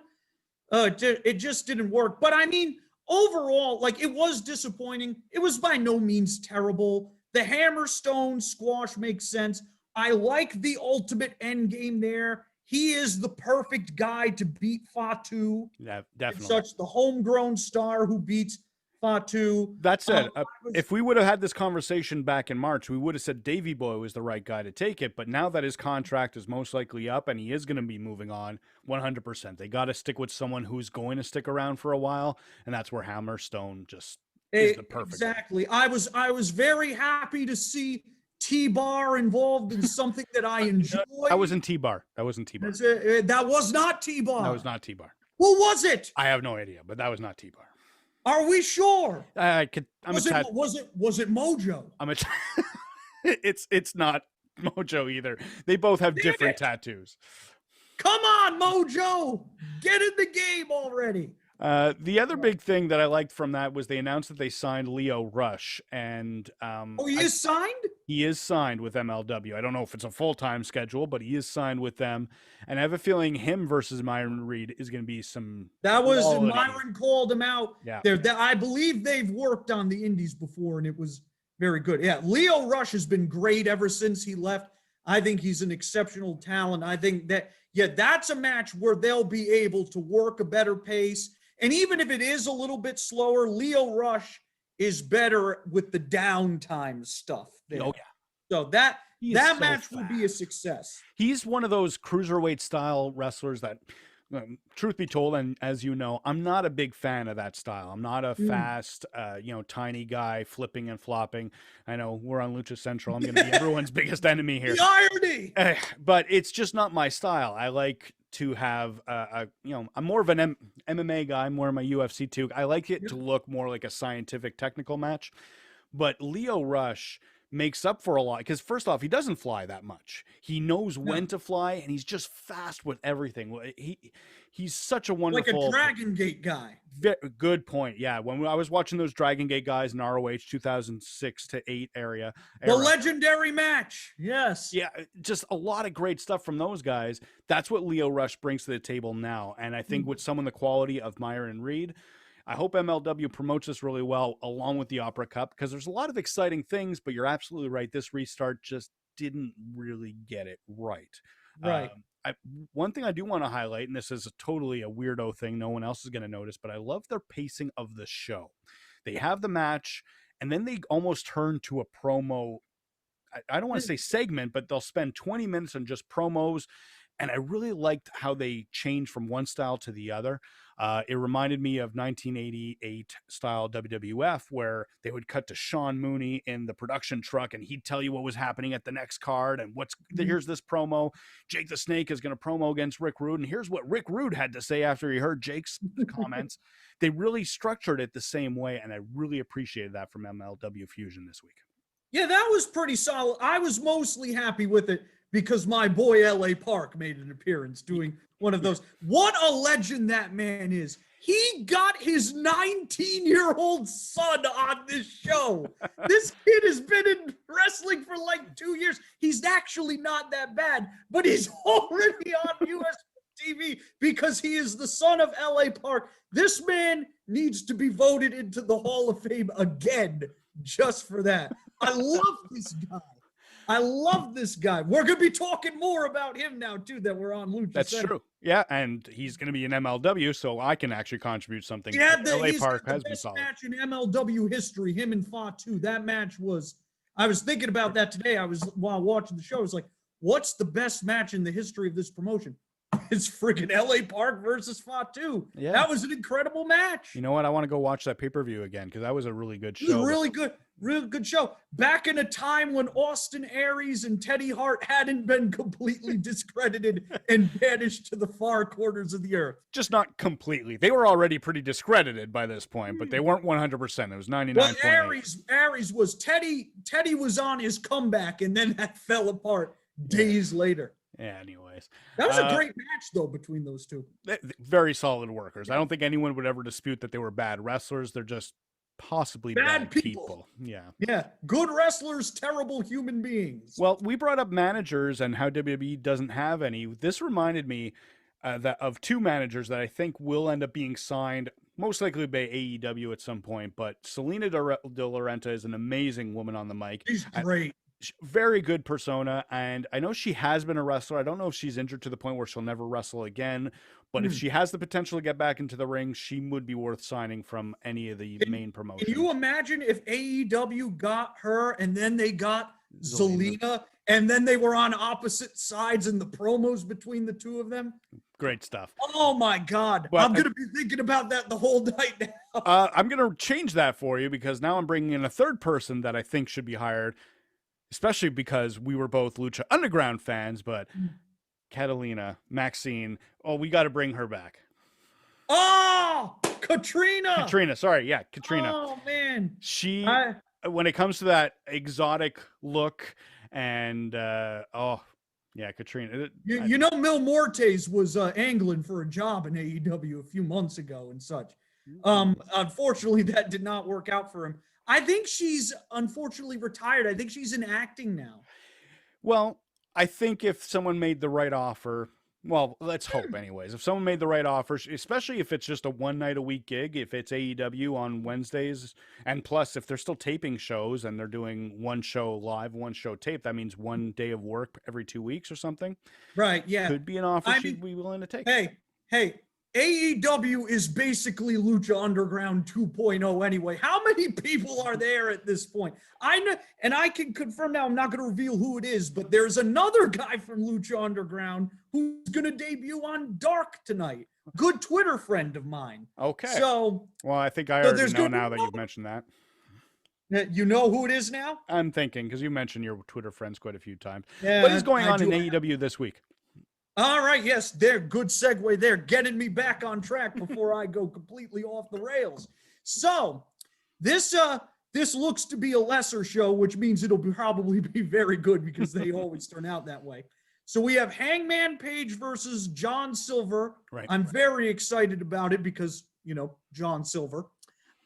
it just didn't work. But I mean, overall, like it was disappointing. It was by no means terrible. The Hammerstone squash makes sense. I like the ultimate end game there. He is the perfect guy to beat Fatu.
Yeah, definitely.
Such the homegrown star who beats Fatu.
That said, if we would have had this conversation back in March, we would have said Davey Boy was the right guy to take it. But now that his contract is most likely up and he is going to be moving on 100%, they got to stick with someone who's going to stick around for a while. And that's where Hammerstone just is the perfect.
Exactly. I was very happy to see T-Bar involved in something that I enjoy.
That wasn't T-Bar. That wasn't T-Bar.
That was not T-Bar.
That was not T-Bar.
What was it?
I have no idea, but that was not T-Bar.
Are we sure? Was it Mojo?
It's not Mojo either. They both have different tattoos.
Come on, Mojo. Get in the game already.
The other big thing that I liked from that was they announced that they signed Leo Rush, and
Oh, he is signed?
he is signed with MLW. I don't know if it's a full-time schedule, but he is signed with them, and I have a feeling him versus Myron Reed is going to be some
That was
quality.
Myron called him out.
Yeah.
I believe they've worked on the indies before, and it was very good. Yeah, Leo Rush has been great ever since he left. I think he's an exceptional talent. I think that, yeah, that's a match where they'll be able to work a better pace. And even if it is a little bit slower, Leo Rush is better with the downtime stuff there.
Oh, yeah.
So that
so
match will be a success.
He's one of those cruiserweight style wrestlers that, truth be told, and as you know, I'm not a big fan of that style. I'm not a fast, tiny guy flipping and flopping. I know we're on Lucha Central. I'm going to be everyone's biggest enemy here.
The irony!
But it's just not my style. I like to have I'm more of an MMA guy. I'm more of my UFC too. I like it to look more like a scientific, technical match. But Leo Rush makes up for a lot because first off, he doesn't fly that much. He knows when to fly, and he's just fast with everything. He's such a wonderful,
like a Dragon Gate guy.
Good point. Yeah, when I was watching those Dragon Gate guys in ROH 2006 to 8 era,
the legendary match. Yes.
Yeah, just a lot of great stuff from those guys. That's what Leo Rush brings to the table now, and I think with someone the quality of Myron Reed, I hope MLW promotes this really well along with the Opera Cup, because there's a lot of exciting things, but you're absolutely right. This restart just didn't really get it right.
Right.
One thing I do want to highlight, and this is totally a weirdo thing no one else is going to notice, but I love their pacing of the show. They have the match, and then they almost turn to a promo. I don't want to say segment, but they'll spend 20 minutes on just promos. And I really liked how they changed from one style to the other. It reminded me of 1988 style WWF, where they would cut to Sean Mooney in the production truck, and he'd tell you what was happening at the next card. And here's this promo. Jake the Snake is going to promo against Rick Rude. And here's what Rick Rude had to say after he heard Jake's comments. They really structured it the same way. And I really appreciated that from MLW Fusion this week.
Yeah, that was pretty solid. I was mostly happy with it because my boy L.A. Park made an appearance doing one of those. What a legend that man is. He got his 19-year-old son on this show. This kid has been in wrestling for like 2 years. He's actually not that bad, but he's already on US TV because he is the son of L.A. Park. This man needs to be voted into the Hall of Fame again just for that. I love this guy. I love this guy. We're going to be talking more about him now, too, that we're on Lucha.
That's true. Yeah, and he's going to be in MLW, so I can actually contribute something.
Yeah, he's Park has been solid. Match in MLW history, him and Fatu. That match was, I was thinking about that today. While watching the show, I was like, what's the best match in the history of this promotion? It's freaking LA Park versus Fatu. Yeah. That was an incredible match.
You know what? I want to go watch that pay-per-view again because that was a really good show.
It was really good show. Back in a time when Austin Aries and Teddy Hart hadn't been completely discredited and banished to the far corners of the earth.
Just not completely. They were already pretty discredited by this point, but they weren't 100%. It was 99.8.
Well, Aries was Teddy was on his comeback, and then that fell apart days later.
Yeah, anyways.
That was a great match, though, between those two.
Very solid workers. I don't think anyone would ever dispute that they were bad wrestlers. They're just possibly bad people. Yeah.
Yeah. Good wrestlers, terrible human beings.
Well, we brought up managers and how WWE doesn't have any. This reminded me of two managers that I think will end up being signed, most likely by AEW at some point. But Selena De Laurenta is an amazing woman on the mic.
She's great.
Very good persona, and I know she has been a wrestler. I don't know if she's injured to the point where she'll never wrestle again, but if she has the potential to get back into the ring, she would be worth signing from any of the main promotions.
Can you imagine if AEW got her and then they got Zelina and then they were on opposite sides in the promos between the two of them?
Great stuff.
Oh my God. Well, I'm going to be thinking about that the whole night now.
I'm going to change that for you because now I'm bringing in a third person that I think should be hired, especially because we were both Lucha Underground fans, but Catalina, Maxine, we got to bring her back.
Oh, Katrina.
Sorry. Yeah, Katrina.
Oh, man.
When it comes to that exotic look and, Yeah, Katrina.
You know, Mil Mortes was angling for a job in AEW a few months ago and such. Unfortunately, that did not work out for him. I think she's unfortunately retired. I think she's in acting now.
Well, I think if someone made the right offer, well, let's hope, anyways. If someone made the right offer, especially if it's just a one night a week gig, if it's AEW on Wednesdays, and plus if they're still taping shows and they're doing one show live, one show tape, that means one day of work every 2 weeks or something.
Right. Yeah.
Could be an offer
I
she'd
mean,
be willing to take.
hey, AEW is basically Lucha Underground 2.0 anyway. How many people are there at this point? I know, and I can confirm now, I'm not going to reveal who it is, but there's another guy from Lucha Underground who's going to debut on Dark tonight. Good Twitter friend of mine.
Okay.
So,
well, I think I already know now that you've mentioned that.
You know who it is now?
I'm thinking, because you mentioned your Twitter friends quite a few times.
Yeah,
what is going on in AEW this week?
All right, yes, there. Good segue there, getting me back on track before I go completely off the rails. So, this looks to be a lesser show, which means it'll probably be very good because they always turn out that way. So we have Hangman Page versus John Silver.
Right.
I'm very excited about it because, John Silver.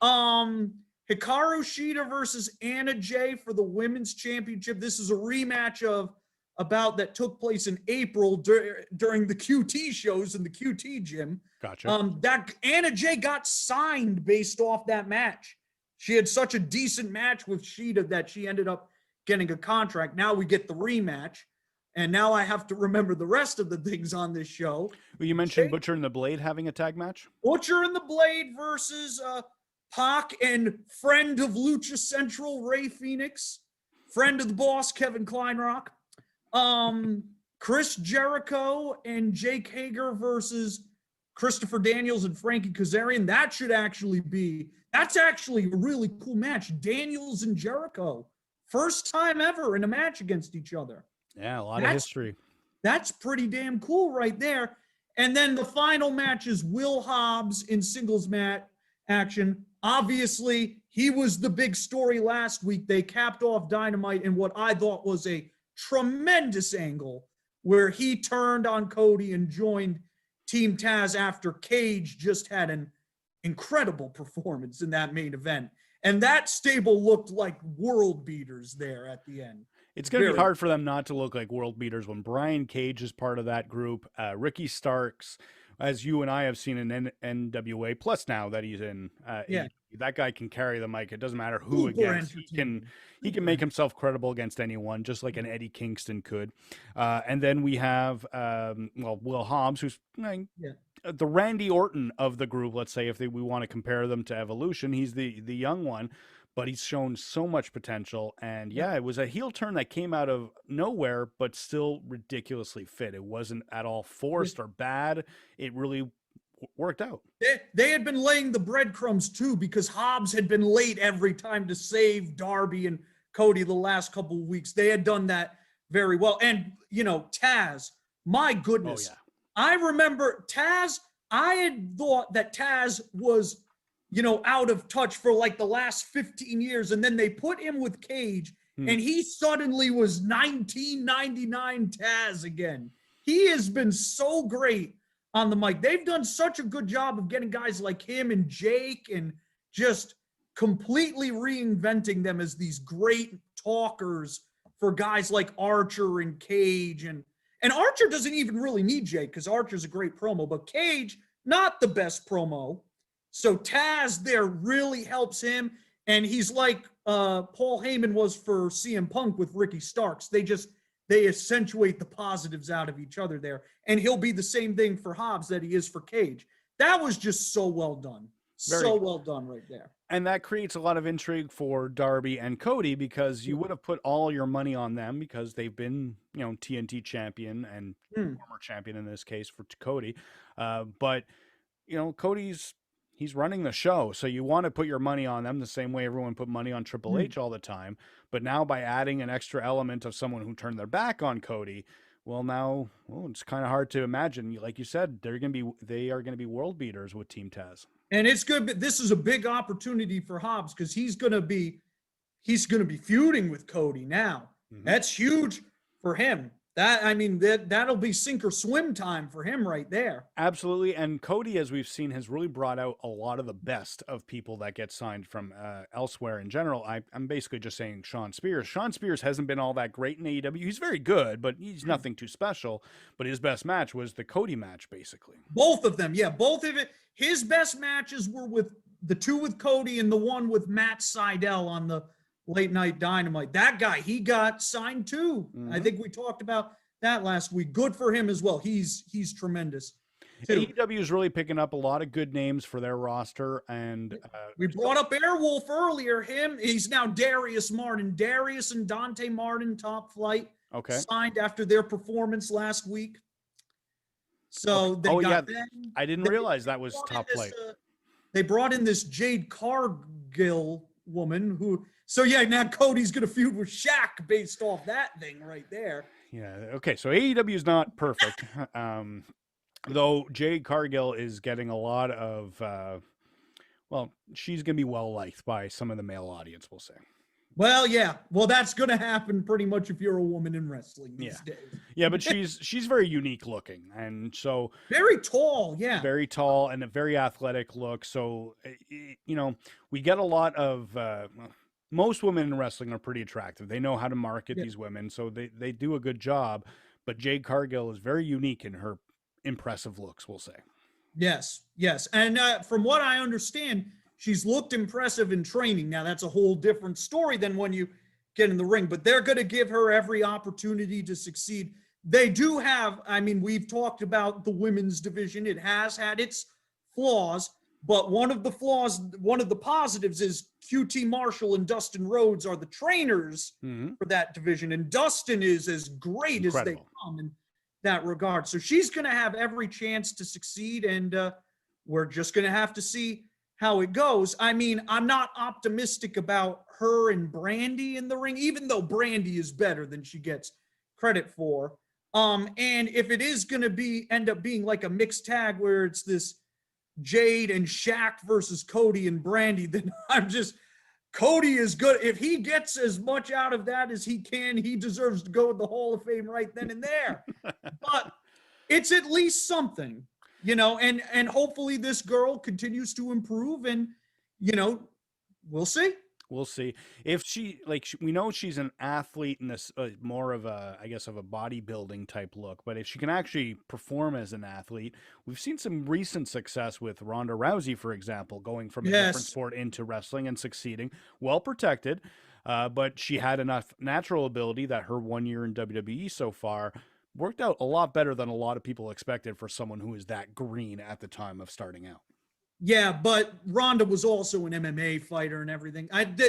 Hikaru Shida versus Anna Jay for the women's championship. This is a rematch of that took place in April during the QT shows in the QT gym.
Gotcha.
That Anna Jay got signed based off that match. She had such a decent match with Shida that she ended up getting a contract. Now we get the rematch. And now I have to remember the rest of the things on this show.
Well, you mentioned Butcher and the Blade having a tag match?
Butcher and the Blade versus Pac and friend of Lucha Central, Rey Fenix. Friend of the boss, Kevin Kleinrock. Chris Jericho and Jake Hager versus Christopher Daniels and Frankie Kazarian. That's actually a really cool match. Daniels and Jericho. First time ever in a match against each other.
Yeah, a lot of history.
That's pretty damn cool right there. And then the final match is Will Hobbs in singles match action. Obviously, he was the big story last week. They capped off Dynamite in what I thought was a tremendous angle where he turned on Cody and joined Team Taz after Cage just had an incredible performance in that main event. And that stable looked like world beaters there at the end.
It's going to be hard for them not to look like world beaters when Brian Cage is part of that group. Ricky Starks, as you and I have seen in NWA, plus now that he's in that guy can carry the mic. It doesn't matter who against. He can make himself credible against anyone, just like an Eddie Kingston could. And then we have Will Hobbs, who's the Randy Orton of the group. Let's say we want to compare them to Evolution, he's the young one. But he's shown so much potential. And it was a heel turn that came out of nowhere, but still ridiculously fit. It wasn't at all forced or bad. It really worked out.
They had been laying the breadcrumbs too, because Hobbs had been late every time to save Darby and Cody the last couple of weeks. They had done that very well. And, Taz, my goodness. I remember Taz, I had thought that Taz was out of touch for like the last 15 years. And then they put him with Cage and he suddenly was 1999 Taz again. He has been so great on the mic. They've done such a good job of getting guys like him and Jake and just completely reinventing them as these great talkers for guys like Archer and Cage. And Archer doesn't even really need Jake because Archer's a great promo, but Cage, not the best promo. So Taz there really helps him, and he's like Paul Heyman was for CM Punk with Ricky Starks. They accentuate the positives out of each other there, and he'll be the same thing for Hobbs that he is for Cage. That was just so well done. So well done right there.
And that creates a lot of intrigue for Darby and Cody because you would have put all your money on them because they've been, TNT champion and former champion in this case for Cody. But, Cody's he's running the show. So you want to put your money on them the same way everyone put money on Triple H all the time. But now by adding an extra element of someone who turned their back on Cody, it's kind of hard to imagine. Like you said, they are going to be world beaters with Team Taz.
And it's good, but this is a big opportunity for Hobbs because he's going to be feuding with Cody now. Mm-hmm. That's huge for him. that'll be sink or swim time for him right there.
Absolutely. And Cody, as we've seen, has really brought out a lot of the best of people that get signed from elsewhere in general. I'm basically just saying Sean Spears. Sean Spears hasn't been all that great in AEW. He's very good, but he's nothing too special. But his best match was the Cody match, basically.
Both of them, yeah. Both of it. His best matches were with the two with Cody and the one with Matt Sydal on the Late Night Dynamite. That guy, he got signed too. Mm-hmm. I think we talked about that last week. Good for him as well. He's tremendous.
AEW is really picking up a lot of good names for their roster, and
we brought up Airwolf earlier. He's now Darius Martin. Darius and Dante Martin, Top Flight, signed after their performance last week. So they got them.
I didn't realize that was Top Flight.
They brought in this Jade Cargill woman who. So yeah, now Cody's gonna feud with Shaq based off that thing right there.
Yeah. Okay. So AEW is not perfect, though. Jade Cargill is getting a lot of. Well, she's gonna be well liked by some of the male audience, we'll say.
Well, yeah. Well, that's gonna happen pretty much if you're a woman in wrestling these days.
Yeah, but she's very unique looking, and so
very tall. Yeah.
Very tall and a very athletic look. So we get a lot of. Most women in wrestling are pretty attractive. They know how to market these women, so they do a good job. But Jade Cargill is very unique in her impressive looks, we'll say.
Yes. And from what I understand, she's looked impressive in training. Now, that's a whole different story than when you get in the ring. But they're going to give her every opportunity to succeed. They do have, we've talked about the women's division. It has had its flaws. But one of the positives is QT Marshall and Dustin Rhodes are the trainers for that division. And Dustin is as great as they come in that regard. So she's going to have every chance to succeed. And we're just going to have to see how it goes. I'm not optimistic about her and Brandy in the ring, even though Brandy is better than she gets credit for. And if it is going to end up being like a mixed tag where it's this Jade and Shaq versus Cody and Brandy, then Cody is good. If he gets as much out of that as he can, he deserves to go in the Hall of Fame right then and there. But it's at least something, and hopefully this girl continues to improve, and we'll see.
We'll see if we know she's an athlete in this more of a, I guess, of a bodybuilding type look, but if she can actually perform as an athlete, we've seen some recent success with Ronda Rousey, for example, going from a different sport into wrestling and succeeding, well protected, but she had enough natural ability that her 1 year in WWE so far worked out a lot better than a lot of people expected for someone who is that green at the time of starting out.
Yeah, but Ronda was also an MMA fighter and everything.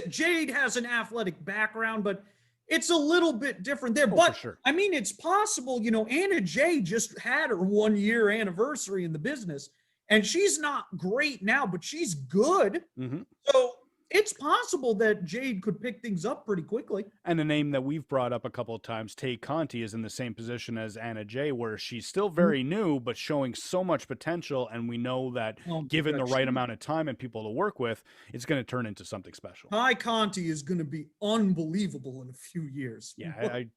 Jade has an athletic background, but it's a little bit different there. But,
sure.
It's possible, Anna Jay just had her 1 year anniversary in the business, and she's not great now, but she's good.
Mm-hmm.
So it's possible that Jade could pick things up pretty quickly.
And a name that we've brought up a couple of times, Tay Conti, is in the same position as Anna Jay, where she's still very new, but showing so much potential. And we know that given the right amount of time and people to work with, it's going to turn into something special.
Tay Conti is going to be unbelievable in a few years.
Yeah, I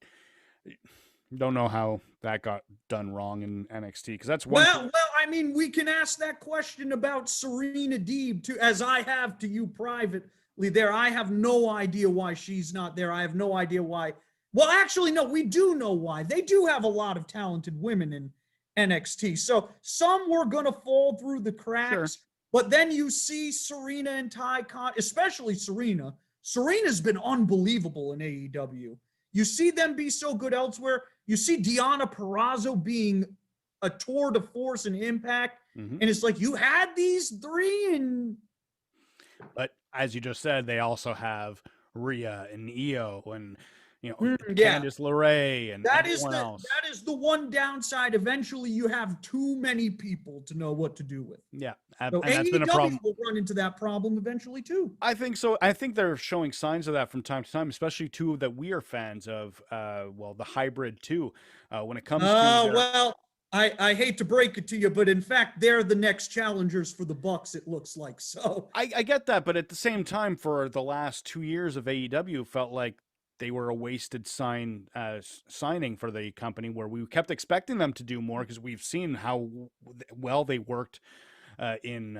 don't know how that got done wrong in NXT, because that's one.
Well, we can ask that question about Serena Deeb too, as I have to you privately. There, I have no idea why she's not there. I have no idea why. Well, actually, no, we do know why. They do have a lot of talented women in NXT. So some were going to fall through the cracks, but then you see Serena and Tay Conti, especially Serena. Serena's been unbelievable in AEW. You see them be so good elsewhere. You see Deonna Purrazzo being a tour de force and Impact.
Mm-hmm.
And it's like, you had these three and...
But as you just said, they also have Rhea and Io and, Candice LeRae and everyone else.
That is the one downside. Eventually, you have too many people to know what to do with.
Yeah,
so and that's been a problem. Will run into that problem eventually too.
I think so. I think they're showing signs of that from time to time, especially two that we are fans of. The hybrid too. When it comes to
I hate to break it to you, but in fact, they're the next challengers for the Bucks, it looks like. So
I get that, but at the same time, for the last 2 years of AEW, felt like they were a wasted signing for the company, where we kept expecting them to do more because we've seen how well they worked in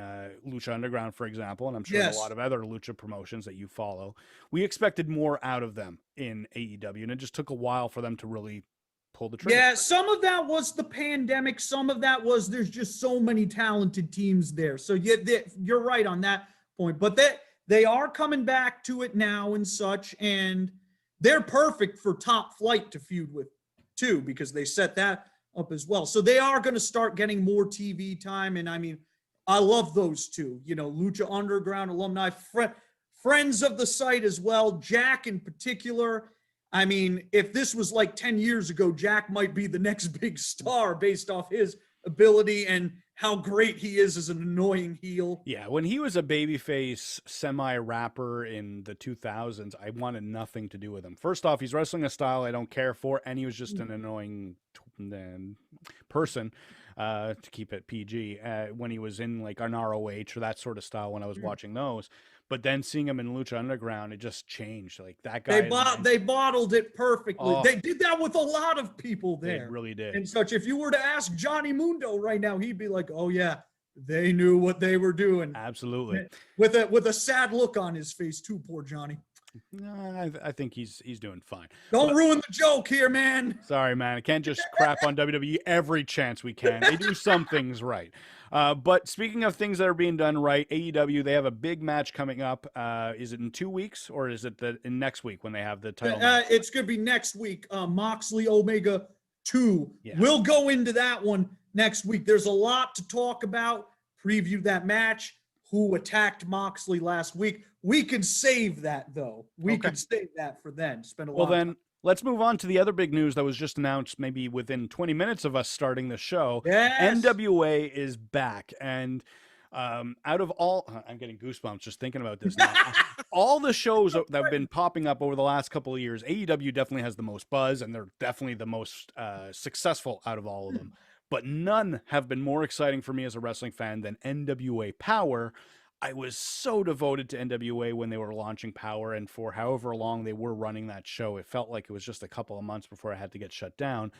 Lucha Underground, for example, and I'm sure in a lot
Yes.
of other Lucha promotions that you follow. We expected more out of them in AEW, and it just took a while for them to really pull the trigger.
Yeah, some of that was the pandemic. Some of that was there's just so many talented teams there. So you're right on that point. But they are coming back to it now and such, and they're perfect for Top Flight to feud with too, because they set that up as well. So they are going to start getting more TV time. And I mean, I love those two. You know, Lucha Underground alumni, friends of the site as well. Jack in particular. I mean, if this was like 10 years ago, Jack might be the next big star based off his ability and how great he is as an annoying heel.
Yeah, when he was a babyface semi-rapper in the 2000s, I wanted nothing to do with him. First off, he's wrestling a style I don't care for, and he was just an annoying person, to keep it PG, when he was in like an ROH or that sort of style when I was watching those. But then seeing him in Lucha Underground, it just changed. Like that guy.
They bottled it perfectly.
Oh,
they did that with a lot of people
they
there.
really did.
And such. If you were to ask Johnny Mundo right now, he'd be like, "Oh yeah, they knew what they were doing."
Absolutely.
With a sad look on his face too, poor Johnny.
No, I think he's doing fine.
Don't ruin the joke here, man.
Sorry, man. I can't just crap on WWE every chance we can. They do some things right. But speaking of things that are being done right, AEW, they have a big match coming up. Is it in 2 weeks, or is it in next week when they have the title match?
It's going to be next week. Moxley Omega 2.
Yeah.
We'll go into that one next week. There's a lot to talk about. Preview that match. Who attacked Moxley last week? We can save that, though. We can save that for then. Spend a lot. Well,
then let's move on to the other big news that was just announced maybe within 20 minutes of us starting the show.
Yes.
NWA is back. And out of all, I'm getting goosebumps just thinking about this now. All the shows that have been popping up over the last couple of years, AEW definitely has the most buzz, and they're definitely the most successful out of all of them. But none have been more exciting for me as a wrestling fan than NWA Power. I was so devoted to NWA when they were launching Power, and for however long they were running that show, it felt like it was just a couple of months before I had to get shut down.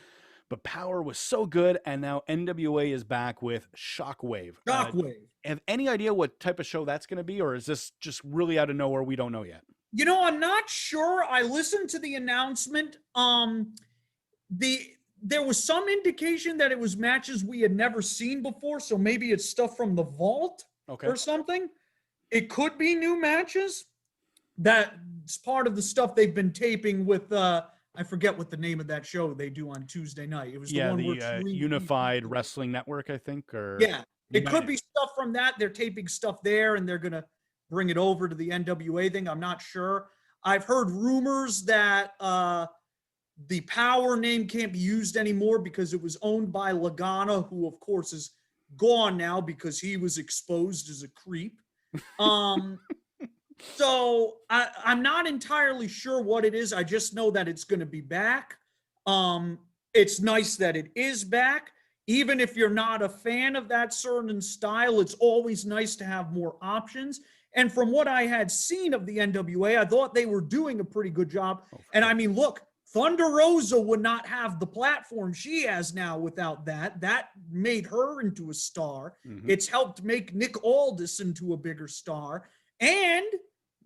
But Power was so good, and now NWA is back with Shockwave. Have any idea what type of show that's going to be, or is this just really out of nowhere? We don't know yet.
You know, I'm not sure. I listened to the announcement. There was some indication that it was matches we had never seen before, so maybe it's stuff from the vault or something. It could be new matches. That's part of the stuff they've been taping with, I forget what the name of that show they do on Tuesday night. It was the one where
Unified Wrestling Network, I think. Or
it could be stuff from that. They're taping stuff there, and they're going to bring it over to the NWA thing. I'm not sure. I've heard rumors that the Power name can't be used anymore because it was owned by Lagana, who of course is gone now because he was exposed as a creep. So I'm not entirely sure what it is. I just know that it's going to be back. It's nice that it is back. Even if you're not a fan of that certain style, it's always nice to have more options. And from what I had seen of the NWA, I thought they were doing a pretty good job. And I mean, look, Thunder Rosa would not have the platform she has now without that. That made her into a star. Mm-hmm. It's helped make Nick Aldis into a bigger star. And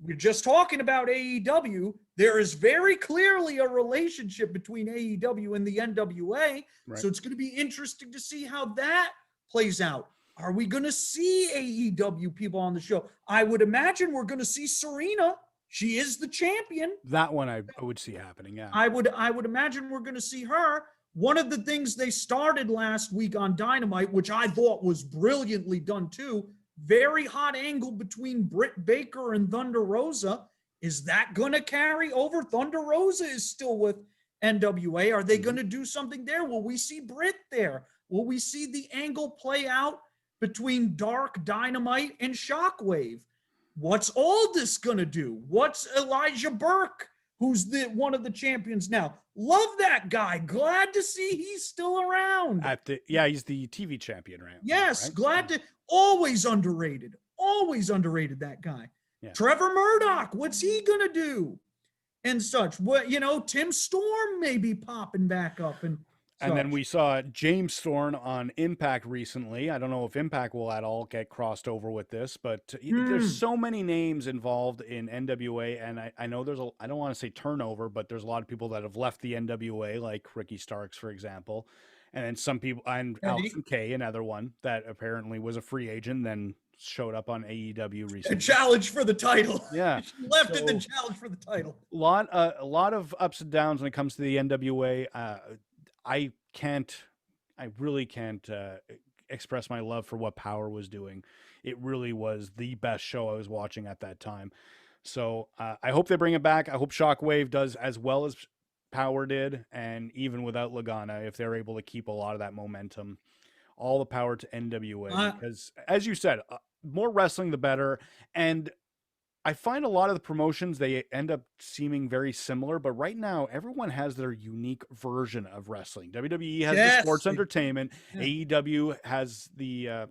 we're just talking about AEW. There is very clearly a relationship between AEW and the NWA. Right. So it's going to be interesting to see how that plays out. Are we going to see AEW people on the show? I would imagine we're going to see Serena. She is the champion.
That one I would see happening, yeah.
I would imagine we're going to see her. One of the things they started last week on Dynamite, which I thought was brilliantly done too, very hot angle between Britt Baker and Thunder Rosa. Is that going to carry over? Thunder Rosa is still with NWA. Are they going to do something there? Will we see Britt there? Will we see the angle play out between Dark Dynamite and Shockwave? What's Aldis going to do? What's Elijah Burke, who's one of the champions now? Love that guy. Glad to see he's still around.
He's the TV champion, right?
Yes, right? Glad to. Always underrated, that guy. Yeah. Trevor Murdoch, what's he going to do? and such. What, Tim Storm may be popping back up and
And then
such.
we saw James Storm on Impact recently. I don't know if Impact will at all get crossed over with this, but there's
Hmm.
so many names involved in NWA, and I know I don't want to say turnover, but there's a lot of people that have left the NWA, like Ricky Starks, for example, and then some people, and
Hey,
Allison Kay, another one that apparently was a free agent, then showed up on AEW
a
recently.
challenge for the title.
Yeah,
She left in the
so
challenge for the title.
a lot of ups and downs when it comes to the NWA. I can't, I really can't express my love for what Power was doing. It really was the best show I was watching at that time. So I hope they bring it back. I hope Shockwave does as well as Power did, and even without Lagana, if they're able to keep a lot of that momentum, all the power to NWA.
Uh,
Because, as you said, more wrestling the better. And I find a lot of the promotions they end up seeming very similar, but right now everyone has their unique version of wrestling. WWE has the
yes.
sports entertainment.
Yeah.
AEW has the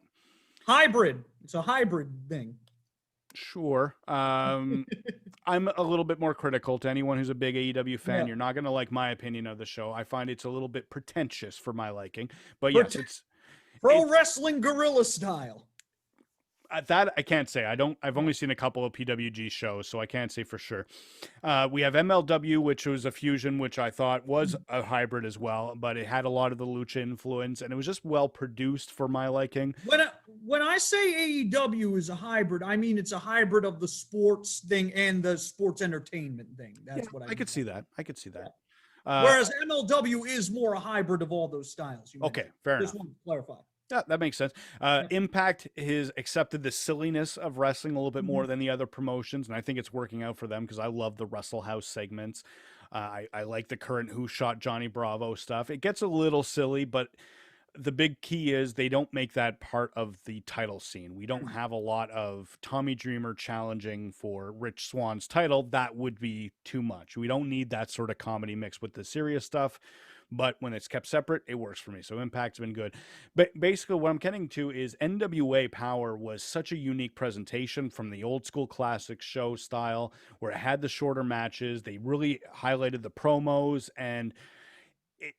Hybrid. It's a hybrid thing.
sure. I'm a little bit more critical to anyone who's a big AEW fan.
Yeah.
You're not going to like my opinion of the show. I find it's a little bit pretentious for my liking. But
Pro,
yes,
pro
it's
wrestling guerrilla style.
that I can't say. I've only seen a couple of PWG shows, so I can't say for sure. We have MLW, which was a fusion, which I thought was a hybrid as well, but it had a lot of the Lucha influence, and it was just well produced for my liking.
When I say AEW is a hybrid, I mean it's a hybrid of the sports thing and the sports entertainment thing. That's what I
I
mean.
could see that. I could see that.
Whereas MLW is more a hybrid of all those styles. You
Okay,
mentioned.
fair
Just
enough.
want to clarify.
Yeah, that makes sense. Impact has accepted the silliness of wrestling a little bit more than the other promotions, and I think it's working out for them because I love the Wrestle House segments. I like the current Who Shot Johnny Bravo stuff. It gets a little silly, but the big key is they don't make that part of the title scene. We don't have a lot of Tommy Dreamer challenging for Rich Swan's title. That would be too much. We don't need that sort of comedy mixed with the serious stuff. But when it's kept separate, it works for me. So Impact's been good. But basically, what I'm getting to is NWA Power was such a unique presentation from the old school classic show style, where it had the shorter matches. They really highlighted the promos, and it,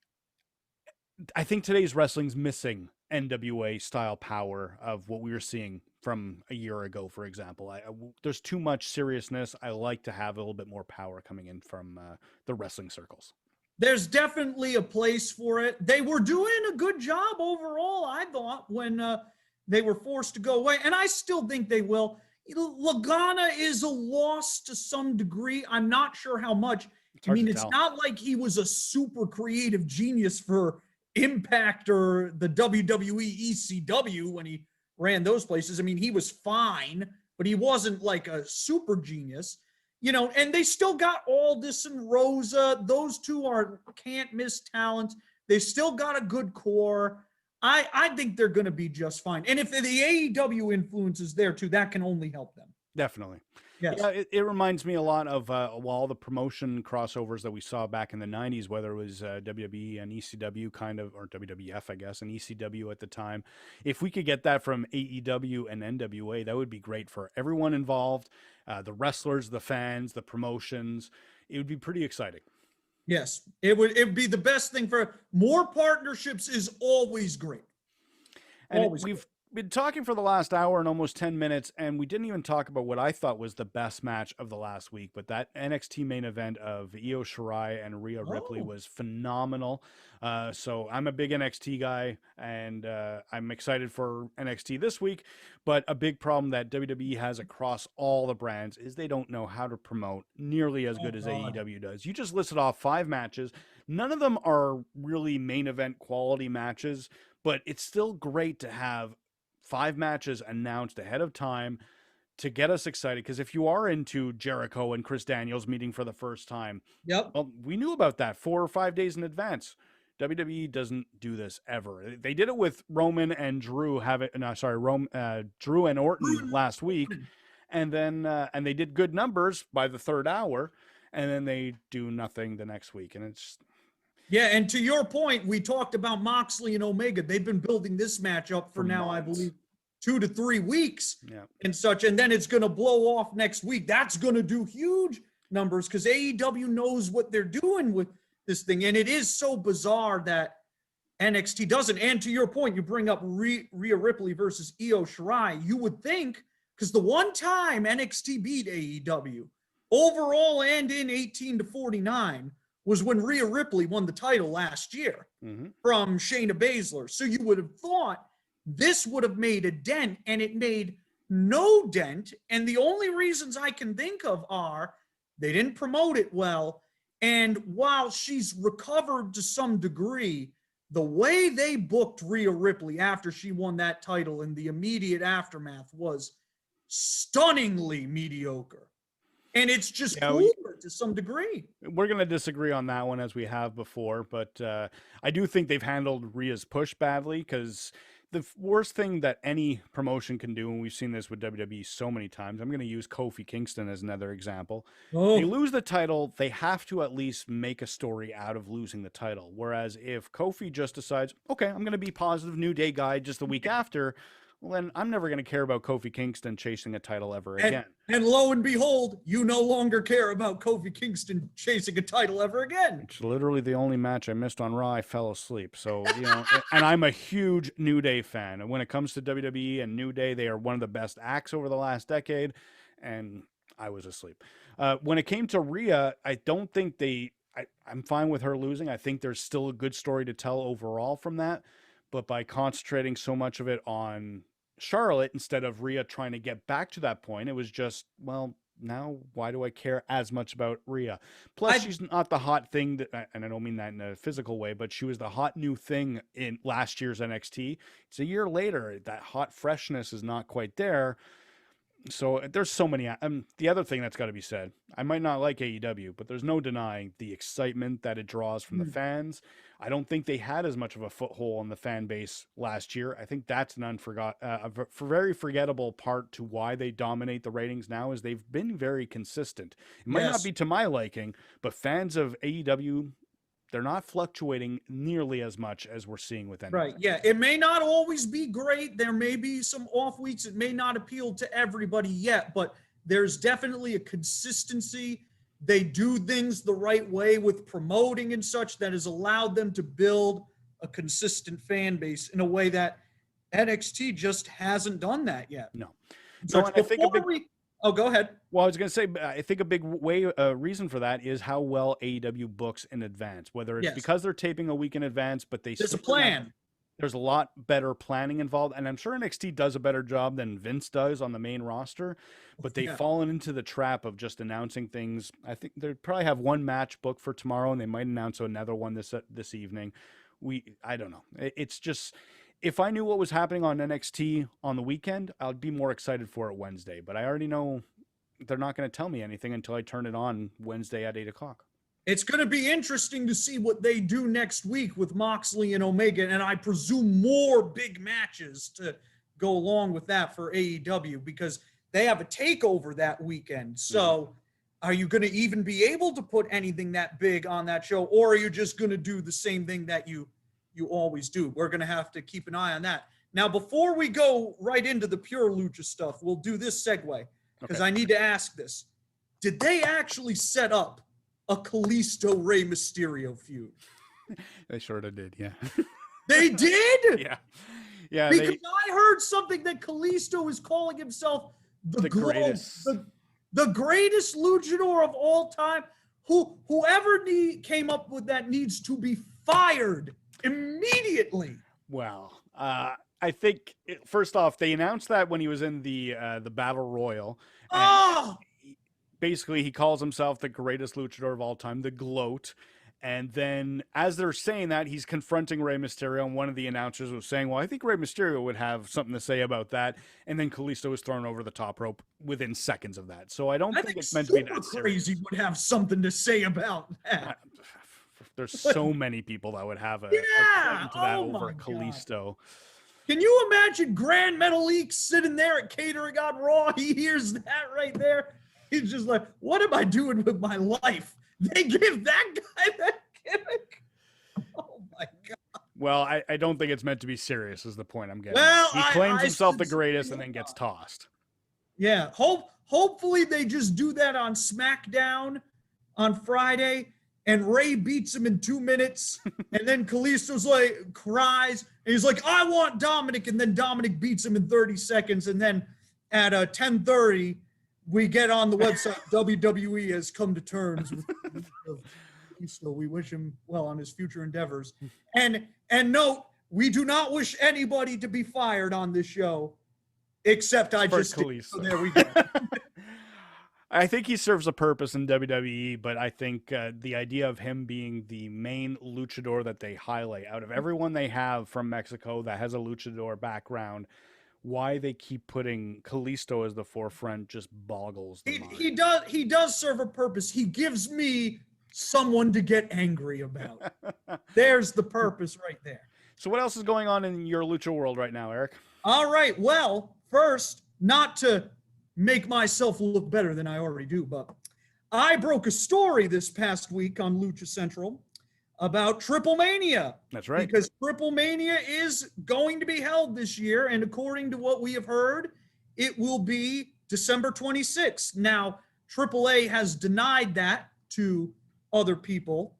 I think today's wrestling's missing NWA style power of what we were seeing from a year ago, for example. There's too much seriousness. I like to have a little bit more power coming in from the wrestling circles.
There's definitely a place for it. They were doing a good job overall, I thought, when they were forced to go away. And I still think they will. Lagana is a loss to some degree. I'm not sure how much.
It's
I
hard
mean,
to
it's
tell.
not like he was a super creative genius for Impact or the WWE ECW when he ran those places. I mean, he was fine, but he wasn't like a super genius. And they still got Aldis and Rosa. Those two are can't miss talents. They still got a good core. I think they're going to be just fine. And if the AEW influence is there too, that can only help them.
Definitely.
Yes.
Yeah, it reminds me a lot of all the promotion crossovers that we saw back in the 90s, whether it was WWE and ECW kind of, or WWF, I guess, and ECW at the time. If we could get that from AEW and NWA, that would be great for everyone involved, the wrestlers, the fans, the promotions. It would be pretty exciting.
Yes, it would be the best thing for more partnerships is always great.
And
Always
we've been talking for the last hour and almost 10 minutes, and we didn't even talk about what I thought was the best match of the last week. But that NXT main event of Io Shirai and Rhea Ripley was phenomenal. So I'm a big NXT guy, and I'm excited for NXT this week. But a big problem that WWE has across all the brands is they don't know how to promote nearly as good as AEW does. You just listed off 5 matches. None of them are really main event quality matches, but it's still great to have 5 matches announced ahead of time to get us excited. Because if you are into Jericho and Chris Daniels meeting for the first time,
Yep.
well, we knew about that 4 or 5 days in advance. WWE doesn't do this ever. They did it with Roman and Drew Drew and Orton last week, and then and they did good numbers by the 3rd hour, and then they do nothing the next week, and it's.
Yeah, and to your point, we talked about Moxley and Omega. They've been building this match up for now,
months.
I believe, 2 to 3 weeks
Yeah.
and such, and then it's going to blow off next week. That's going to do huge. numbers because AEW knows what they're doing with this thing. And it is so bizarre that NXT doesn't. And to your point, you bring up Rhea Ripley versus Io Shirai. You would think, because the one time NXT beat AEW, overall and in 18-49, was when Rhea Ripley won the title last year from Shayna Baszler. So you would have thought this would have made a dent, and it made no dent. And the only reasons I can think of are they didn't promote it well. And while she's recovered to some degree, the way they booked Rhea Ripley after she won that title in the immediate aftermath was stunningly mediocre. And it's just cooler to some degree.
We're going to disagree on that one as we have before, but I do think they've handled Rhea's push badly, because the worst thing that any promotion can do, and we've seen this with WWE so many times, I'm going to use Kofi Kingston as another example. They lose the title, they have to at least make a story out of losing the title. Whereas if Kofi just decides, okay, I'm going to be positive New Day guy just the week after, well, then I'm never going to care about Kofi Kingston chasing a title ever again.
And lo and behold, you no longer care about Kofi Kingston chasing a title ever again.
It's literally the only match I missed on Raw. I fell asleep. So, and I'm a huge New Day fan. And when it comes to WWE and New Day, they are one of the best acts over the last decade. And I was asleep. When it came to Rhea, I don't think I'm fine with her losing. I think there's still a good story to tell overall from that. But by concentrating so much of it on Charlotte instead of Rhea trying to get back to that point, it was just, well, now why do I care as much about Rhea? Plus, she's not the hot thing that, and I don't mean that in a physical way, but she was the hot new thing in last year's NXT. It's a year later. That hot freshness is not quite there. So there's so many. The other thing that's got to be said, I might not like AEW, but there's no denying the excitement that it draws from the fans. I don't think they had as much of a foothold in the fan base last year. I think that's an very forgettable part to why they dominate the ratings now, is they've been very consistent. It might not be to my liking, but fans of AEW, they're not fluctuating nearly as much as we're seeing with NXT.
Right. Yeah. It may not always be great. There may be some off weeks. It may not appeal to everybody yet, but there's definitely a consistency. They do things the right way with promoting and such that has allowed them to build a consistent fan base in a way that NXT just hasn't done that yet.
No.
So I think go ahead.
Well, I was going to say, I think a big reason for that is how well AEW books in advance, whether it's because they're taping a week in advance, but there's
a plan.
There's a lot better planning involved. And I'm sure NXT does a better job than Vince does on the main roster, but they've fallen into the trap of just announcing things. I think they probably have one match booked for tomorrow, and they might announce another one this evening. I don't know. It's just, if I knew what was happening on NXT on the weekend, I'd be more excited for it Wednesday. But I already know they're not going to tell me anything until I turn it on Wednesday at 8:00.
It's going to be interesting to see what they do next week with Moxley and Omega, and I presume more big matches to go along with that for AEW, because they have a takeover that weekend. So are you going to even be able to put anything that big on that show, or are you just going to do the same thing that you always do? We're going to have to keep an eye on that. Now, before we go right into the pure Lucha stuff, we'll do this segue, because I need to ask this. Did they actually set up a Kalisto Rey Mysterio feud?
They sort of did, yeah.
They did?
Yeah.
Because I heard something that Kalisto is calling himself the greatest luchador of all time. Whoever came up with that needs to be fired immediately.
Well, I think first off, they announced that when he was in the Battle Royal. Basically, he calls himself the greatest luchador of all time, the GLOAT. And then as they're saying that, he's confronting Rey Mysterio, and one of the announcers was saying, well, I think Rey Mysterio would have something to say about that. And then Kalisto was thrown over the top rope within seconds of that. So I don't think it's meant to be that serious.
Crazy would have something to say about that.
There's so many people that would have a claim to that over Kalisto.
Can you imagine Grand Metalik sitting there at catering on Raw? He hears that right there. He's just like, what am I doing with my life? They give that guy that gimmick? Oh, my God.
Well, I don't think it's meant to be serious is the point I'm getting.
Well,
he claims himself the greatest and then gets tossed.
Yeah. Hopefully they just do that on SmackDown on Friday, and Ray beats him in 2 minutes, and then Kalisto's like cries, and he's like, "I want Dominic," and then Dominic beats him in 30 seconds, and then at 10:30 we get on the website WWE has come to terms with Kalisto. We wish him well on his future endeavors, and note, we do not wish anybody to be fired on this show, except I just did. So there we go.
I think he serves a purpose in WWE, but I think the idea of him being the main luchador that they highlight out of everyone they have from Mexico that has a luchador background, why they keep putting Kalisto as the forefront just boggles the mind.
He does serve a purpose. He gives me someone to get angry about. There's the purpose right there.
So what else is going on in your lucha world right now, Eric?
All right. Well, first, not to make myself look better than I already do, but I broke a story this past week on Lucha Central about Triple Mania.
That's right.
Because Triple Mania is going to be held this year, and according to what we have heard, it will be December 26th. Now, AAA has denied that to other people,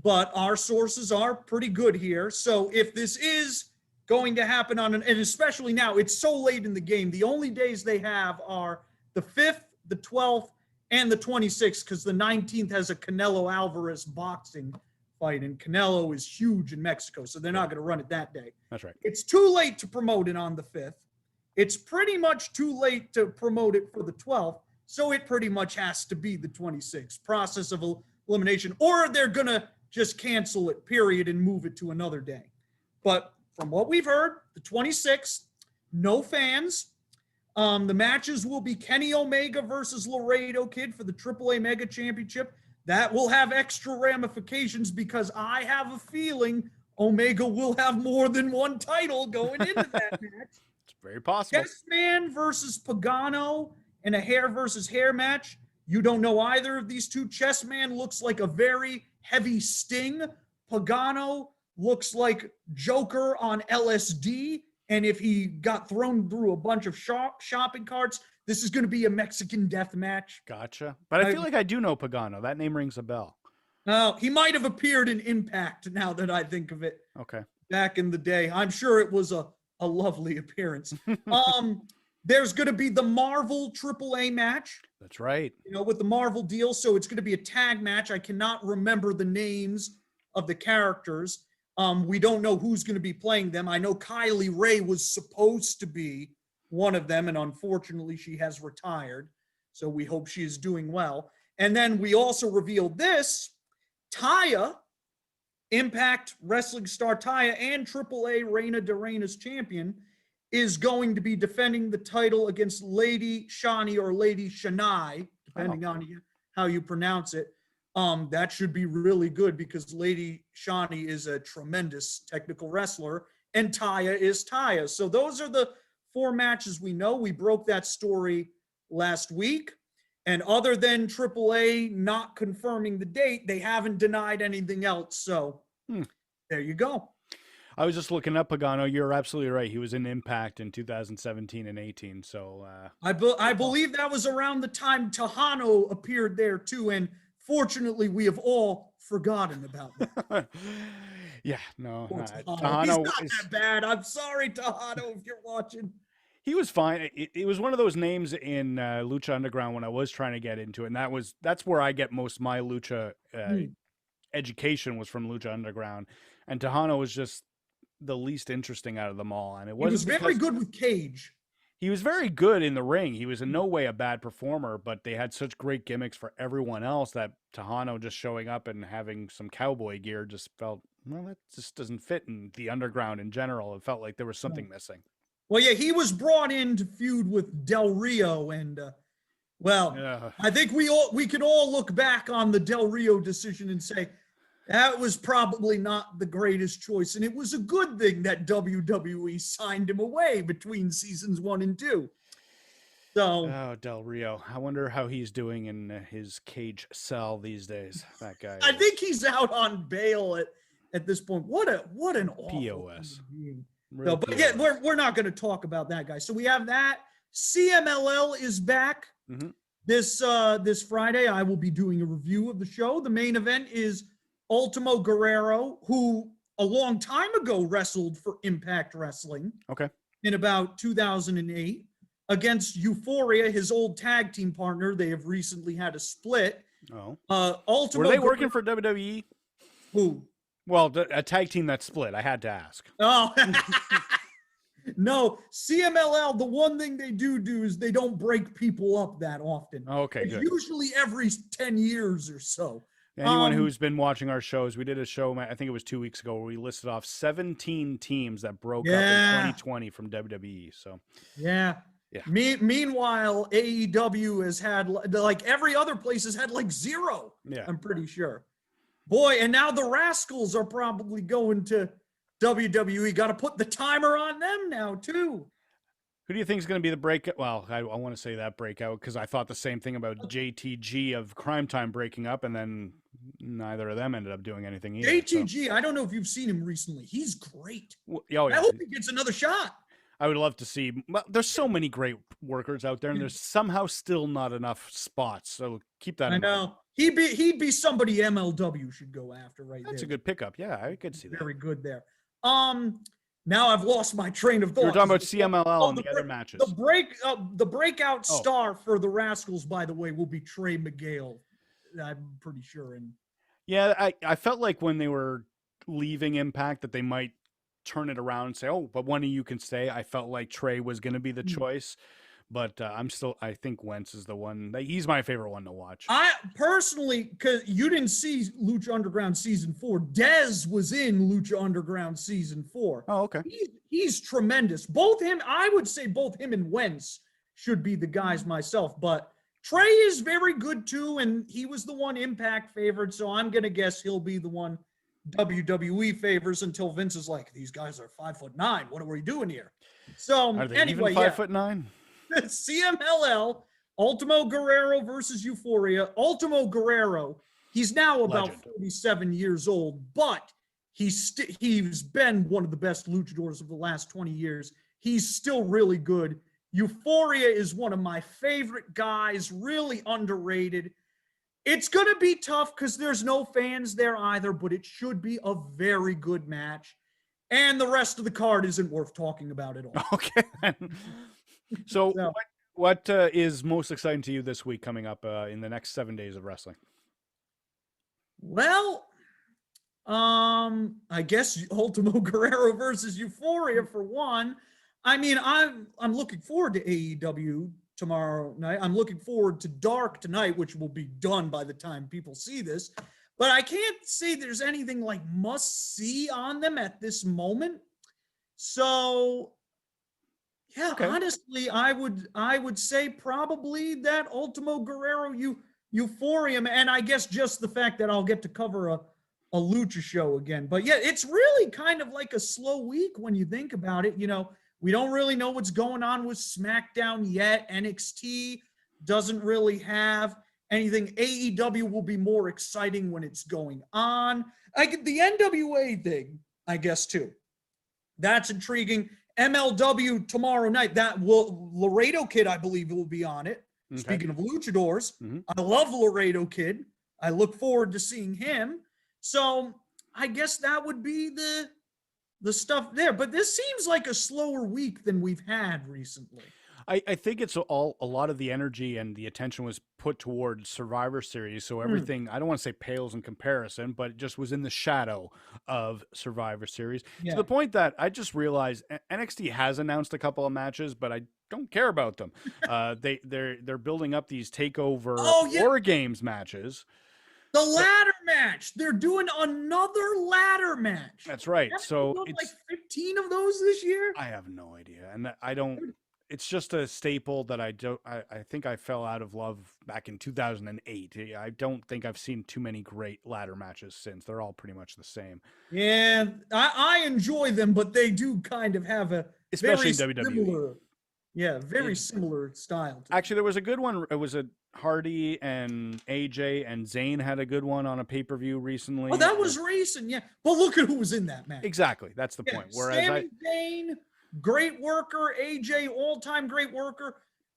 but our sources are pretty good here. So if this is going to happen and especially now, it's so late in the game, the only days they have are the 5th, the 12th, and the 26th, because the 19th has a Canelo Alvarez boxing fight, and Canelo is huge in Mexico, so they're not going to run it that day.
That's right.
It's too late to promote it on the 5th. It's pretty much too late to promote it for the 12th, so it pretty much has to be the 26th. Process of elimination, or they're going to just cancel it, period, and move it to another day. But from what we've heard, the 26th, no fans. The matches will be Kenny Omega versus Laredo Kid for the AAA Mega Championship. That will have extra ramifications because I have a feeling Omega will have more than one title going into that match.
It's very possible.
Chess Man versus Pagano in a hair versus hair match. You don't know either of these two. Chess Man looks like a very heavy Sting. Pagano looks like Joker on LSD. And if he got thrown through a bunch of shopping carts, this is going to be a Mexican death match.
Gotcha. But I feel like I do know Pagano. That name rings a bell.
He might have appeared in Impact now that I think of it.
Okay.
Back in the day. I'm sure it was a lovely appearance. There's going to be the Marvel AAA match.
That's right.
You know, with the Marvel deal. So it's going to be a tag match. I cannot remember the names of the characters. We don't know who's going to be playing them. I know Kylie Ray was supposed to be one of them, and unfortunately she has retired. So we hope she is doing well. And then we also revealed this, Taya, Impact Wrestling star Taya and AAA Reina de Reinas champion, is going to be defending the title against Lady Shani or Lady Shani, depending on how you pronounce it. That should be really good because Lady Shani is a tremendous technical wrestler and Taya is Taya. So those are the 4 matches we know. We broke that story last week. And other than AAA not confirming the date, they haven't denied anything else. So there you go.
I was just looking up Pagano. You're absolutely right. He was in Impact in 2017 and 18. So
I believe that was around the time Tejano appeared there too. And fortunately, we have all forgotten about that.
Yeah, no.
Tejano. He's not that bad. I'm sorry, Tejano, if you're watching.
He was fine. It was one of those names in Lucha Underground when I was trying to get into it, and that's where I get most of my Lucha education was from Lucha Underground. And Tejano was just the least interesting out of them all. And
he was very good with Cage.
He was very good in the ring. He was in no way a bad performer, but they had such great gimmicks for everyone else that Tejano just showing up and having some cowboy gear just felt, well, that just doesn't fit in the Underground in general. It felt like there was something missing.
Well, yeah, he was brought in to feud with Del Rio, and I think we can all look back on the Del Rio decision and say that was probably not the greatest choice, and it was a good thing that WWE signed him away between seasons 1 and 2. So,
Del Rio, I wonder how he's doing in his cage cell these days. That guy.
I think he's out on bail at this point. What an awful
POS.
No, but yeah, we're not going to talk about that guy. So we have that. CMLL is back.
Mm-hmm.
This Friday, I will be doing a review of the show. The main event is Ultimo Guerrero, who a long time ago wrestled for Impact Wrestling.
Okay.
In about 2008 against Euphoria, his old tag team partner. They have recently had a split.
Oh.
Ultimo
Were they working for WWE?
Who?
Well, a tag team that split. I had to ask.
Oh. No, CMLL, the one thing they do is they don't break people up that often.
Okay,
it's
good.
Usually every 10 years or so.
Anyone who's been watching our shows, we did a show, I think it was 2 weeks ago, where we listed off 17 teams that broke up in 2020 from WWE. So,
yeah. Meanwhile, AEW has had, like, every other place has had like 0.
Yeah.
I'm pretty sure. Boy, and now the Rascals are probably going to WWE. Got to put the timer on them now, too.
Who do you think is going to be the breakout? Well, I want to say that breakout because I thought the same thing about JTG of Crime Time breaking up, and then neither of them ended up doing anything either.
JTG, I don't know if you've seen him recently. He's great.
Well, oh, yeah.
I hope he gets another shot.
I would love to see. Well, there's so many great workers out there, and there's somehow still not enough spots. So keep that in mind.
I know. He'd be somebody MLW should go after right there.
That's a good pickup. Yeah, I could see that.
Very good there. Now I've lost my train of thought.
We're talking about CMLL and the other matches.
The breakout star for the Rascals, by the way, will be Trey McGale. I'm pretty sure. And
yeah, I felt like when they were leaving Impact that they might turn it around and say, "Oh, but one of you can stay." I felt like Trey was going to be the choice, but I think Wentz is the one. He's my favorite one to watch.
I personally, because you didn't see Lucha Underground season 4, Dez was in Lucha Underground season 4.
Oh, okay.
He's tremendous. I would say both him and Wentz should be the guys myself, but Trey is very good too, and he was the one Impact favored, so I'm gonna guess he'll be the one WWE favors until Vince is like, these guys are 5'9". What are we doing here? So
Are they
anyway,
even 5'9"?
CMLL, Ultimo Guerrero versus Euphoria. Ultimo Guerrero, he's now about 47 years old, but he's been one of the best luchadors of the last 20 years. He's still really good. Euphoria is one of my favorite guys, really underrated. It's going to be tough because there's no fans there either, but it should be a very good match. And the rest of the card isn't worth talking about at all.
Okay. So what is most exciting to you this week coming up in the next 7 days of wrestling?
Well, I guess Ultimo Guerrero versus Euphoria for one. I mean, I'm looking forward to AEW tomorrow night. I'm looking forward to Dark tonight, which will be done by the time people see this. But I can't say there's anything like must see on them at this moment. So, yeah, okay. Honestly, I would say probably that Ultimo Guerrero Euphoria, and I guess just the fact that I'll get to cover a Lucha show again. But yeah, it's really kind of like a slow week when you think about it. You know, we don't really know what's going on with SmackDown yet. NXT doesn't really have anything. AEW will be more exciting when it's going on. The NWA thing, I guess, too. That's intriguing. MLW tomorrow night. Laredo Kid, I believe, will be on it. Okay. Speaking of luchadors, I love Laredo Kid. I look forward to seeing him. So I guess that would be the stuff there. But this seems like a slower week than we've had recently.
I think it's a lot of the energy and the attention was put toward Survivor Series. So everything, I don't want to say pales in comparison, but it just was in the shadow of Survivor Series. Yeah. To the point that I just realized NXT has announced a couple of matches, but I don't care about them. They're building up these takeover War Games matches.
The ladder match. They're doing another ladder match.
That's right. So
it's like 15 of those this year.
I have no idea, and I don't. It's just a staple that I think I fell out of love back in 2008. I don't think I've seen too many great ladder matches since. They're all pretty much the same.
Yeah, I enjoy them, but they do kind of have a
especially
very
in WWE.
Similar, yeah, very similar style.
Actually, there was a good one. It was a Hardy and AJ and Zayn had a good one on a pay-per-view recently.
Oh, that was recent, yeah. But look at who was in that match.
Exactly, that's the point. Whereas
Sami Zayn, great worker. AJ, all-time great worker.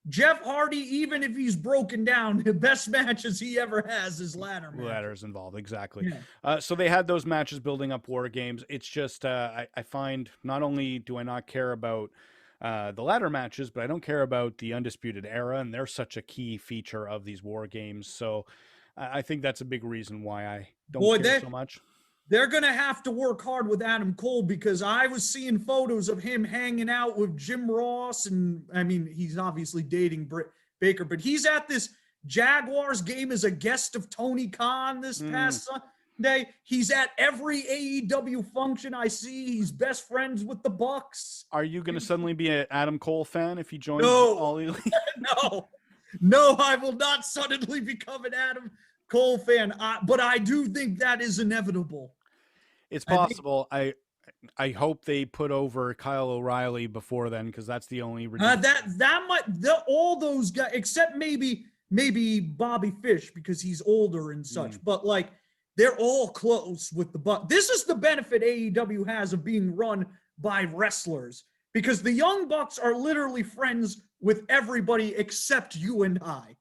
Jeff Hardy, even if he's broken down, the best matches he ever has is ladder matches.
Ladders involved, exactly.
Yeah.
So they had those matches building up War Games. It's just I find not only do I not care about the ladder matches, but I don't care about the Undisputed Era, and they're such a key feature of these War Games. So I think that's a big reason why I don't care so much.
They're going to have to work hard with Adam Cole, because I was seeing photos of him hanging out with Jim Ross. And I mean, he's obviously dating Britt Baker, but he's at this Jaguars game as a guest of Tony Khan this past Sunday. He's at every AEW function I see. He's best friends with the Bucks.
Are you going to suddenly be an Adam Cole fan if he joins All Elite?
No, I will not suddenly become an Adam Cole fan, but I do think that is inevitable.
It's possible. I hope they put over Kyle O'Reilly before then, because that's the only
all those guys, except maybe Bobby Fish, because he's older and such. But like, they're all close with the Bucks. This is the benefit AEW has of being run by wrestlers, because the Young Bucks are literally friends with everybody except you and I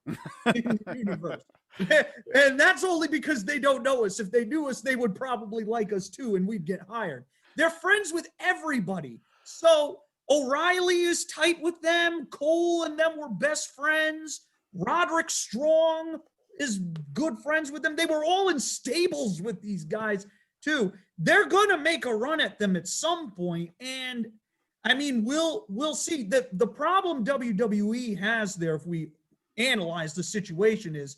in the universe. And that's only because they don't know us. If they knew us, they would probably like us too, and we'd get hired. They're friends with everybody. So O'Reilly is tight with them. Cole and them were best friends. Roderick Strong is good friends with them. They were all in stables with these guys too. They're going to make a run at them at some point. And I mean, we'll see. The problem WWE has there, if we analyze the situation, is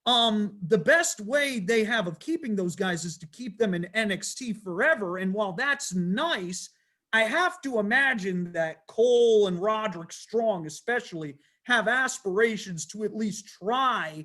the best way they have of keeping those guys is to keep them in NXT forever. And while that's nice, I have to imagine that Cole and Roderick Strong especially have aspirations to at least try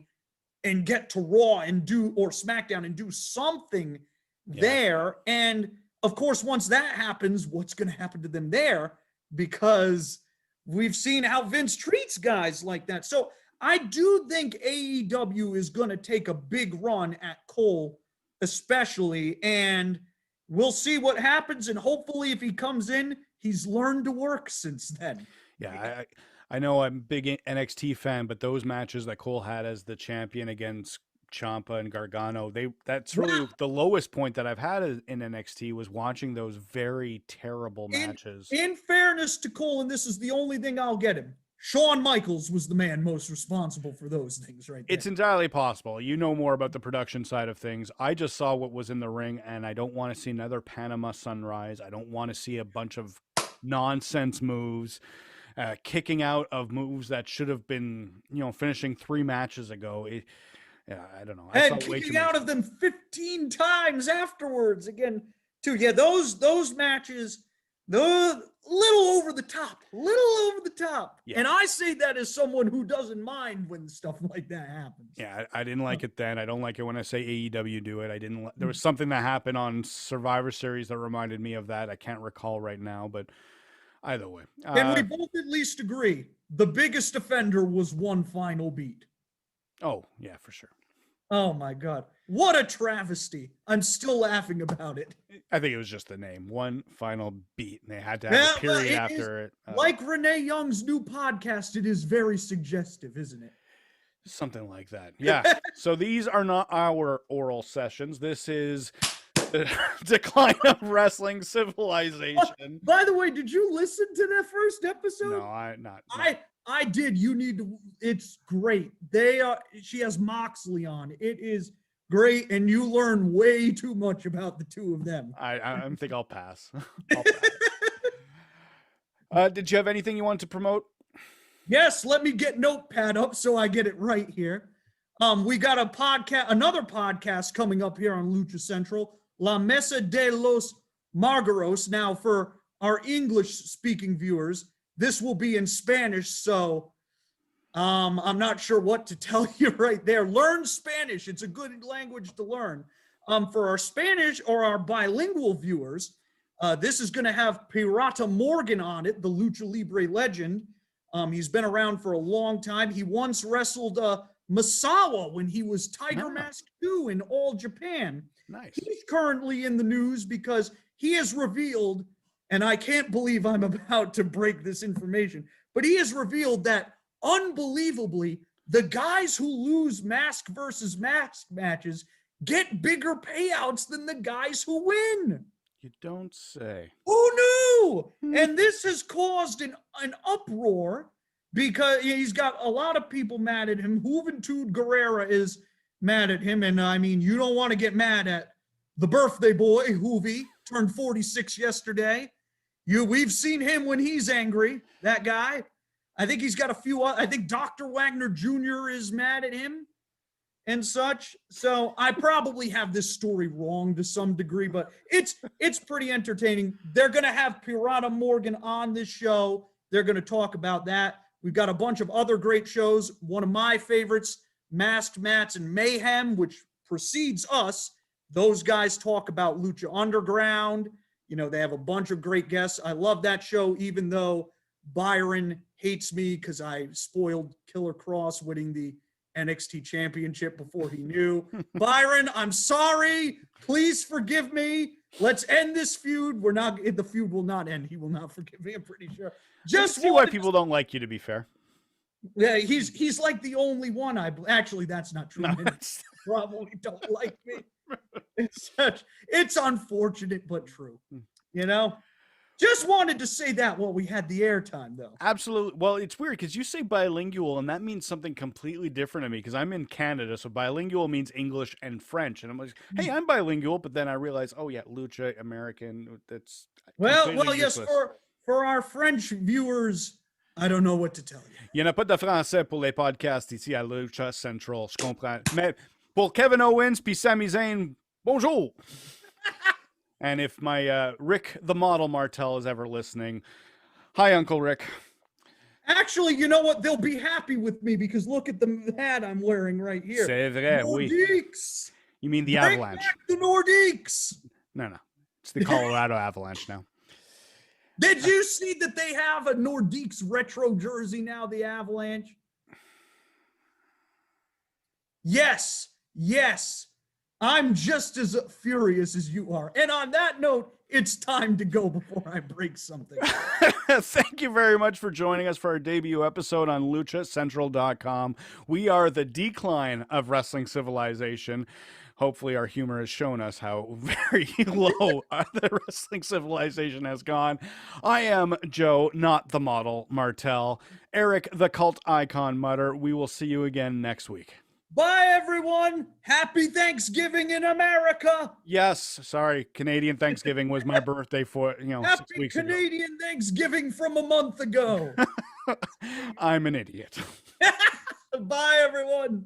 and get to Raw and or SmackDown and do something there. And of course, once that happens, what's going to happen to them there? Because we've seen how Vince treats guys like that. So I do think AEW is going to take a big run at Cole, especially, and we'll see what happens. And hopefully, if he comes in, he's learned to work since then.
Yeah, I know I'm a big NXT fan, but those matches that Cole had as the champion against Ciampa and Gargano, that's really the lowest point that I've had in NXT, was watching those very terrible matches.
In fairness to Cole, and this is the only thing I'll get him, Shawn Michaels was the man most responsible for those things right there.
It's entirely possible. You know more about the production side of things. I just saw what was in the ring, and I don't want to see another Panama Sunrise. I don't want to see a bunch of nonsense moves, kicking out of moves that should have been, finishing 3 matches ago. I don't know.
And kicking out of them 15 times afterwards again, too. Yeah, those matches, little over the top. Yeah. And I say that as someone who doesn't mind when stuff like that happens.
Yeah, I didn't like it then. I don't like it when I say AEW do it. There was something that happened on Survivor Series that reminded me of that. I can't recall right now, but either way.
And we both at least agree the biggest offender was one final beat.
Oh, yeah, for sure.
Oh, my God. What a travesty. I'm still laughing about it.
I think it was just the name. One final beat. And they had to have a period after it.
Like Renee Young's new podcast, it is very suggestive, isn't it?
Something like that. Yeah. So these are not our oral sessions. This is the decline of wrestling civilization.
By the way, did you listen to that first episode?
No, not.
I did. You need to. It's great. She has Moxley on. It is great, and you learn way too much about the two of them.
I think I'll pass. Did you have anything you want to promote?
Yes. Let me get Notepad up so I get it right here. We got another podcast coming up here on Lucha Central, La Mesa de los Margaros. Now, for our English-speaking viewers, this will be in Spanish, so I'm not sure what to tell you right there. Learn Spanish. It's a good language to learn. For our Spanish or our bilingual viewers, this is going to have Pirata Morgan on it, the Lucha Libre legend. He's been around for a long time. He once wrestled Misawa when he was Tiger Mask 2 in All Japan.
Nice.
He's currently in the news because he has revealed and I can't believe I'm about to break this information, but he has revealed that unbelievably, the guys who lose mask versus mask matches get bigger payouts than the guys who win.
You don't say.
Who knew? And this has caused an uproar because he's got a lot of people mad at him. Juventud Guerrera is mad at him. And I mean, you don't want to get mad at the birthday boy, Juvi, turned 46 yesterday. We've seen him when he's angry, that guy. I think he's got a few, I think Dr. Wagner Jr. is mad at him and such. So I probably have this story wrong to some degree, but it's pretty entertaining. They're going to have Pirata Morgan on this show. They're going to talk about that. We've got a bunch of other great shows. One of my favorites, Masked Mats and Mayhem, which precedes us. Those guys talk about Lucha Underground. You know, they have a bunch of great guests. I love that show, even though Byron hates me because I spoiled Killer Cross winning the NXT championship before he knew. Byron, I'm sorry. Please forgive me. Let's end this feud. The feud will not end. He will not forgive me, I'm pretty sure.
Just see why people don't like you, to be fair.
Yeah, he's like the only one. Actually, that's not true.
No,
Probably don't like me. It's unfortunate, but true. You know? Just wanted to say that while we had the airtime, though.
Absolutely. Well, it's weird because you say bilingual, and that means something completely different to me because I'm in Canada, so bilingual means English and French. And I'm like, hey, I'm bilingual, but then I realize, oh, yeah, Lucha, American, that's...
Well, yes, for our French viewers, I don't know what to tell you.
Il n'y en a pas de français pour les podcasts ici à Lucha Central, je comprends. Mais pour Kevin Owens puis Sami Zayn, bonjour! And if my Rick the Model Martel is ever listening, hi, Uncle Rick.
Actually, you know what? They'll be happy with me because look at the hat I'm wearing right here.
C'est vrai, oui.
Nordiques!
You mean the
Bring
Avalanche?
Back the Nordiques!
No. It's the Colorado Avalanche now.
Did you see that they have a Nordiques retro jersey now, the Avalanche? Yes. I'm just as furious as you are. And on that note, it's time to go before I break something.
Thank you very much for joining us for our debut episode on LuchaCentral.com. We are the decline of wrestling civilization. Hopefully our humor has shown us how very low the wrestling civilization has gone. I am Joe, not the model, Martel. Eric, the cult icon, Mutter. We will see you again next week.
Bye, everyone. Happy Thanksgiving in America.
Yes, sorry. Canadian Thanksgiving was my birthday for, 6
Happy
weeks
Canadian Thanksgiving from a month ago.
I'm an idiot.
Bye, everyone.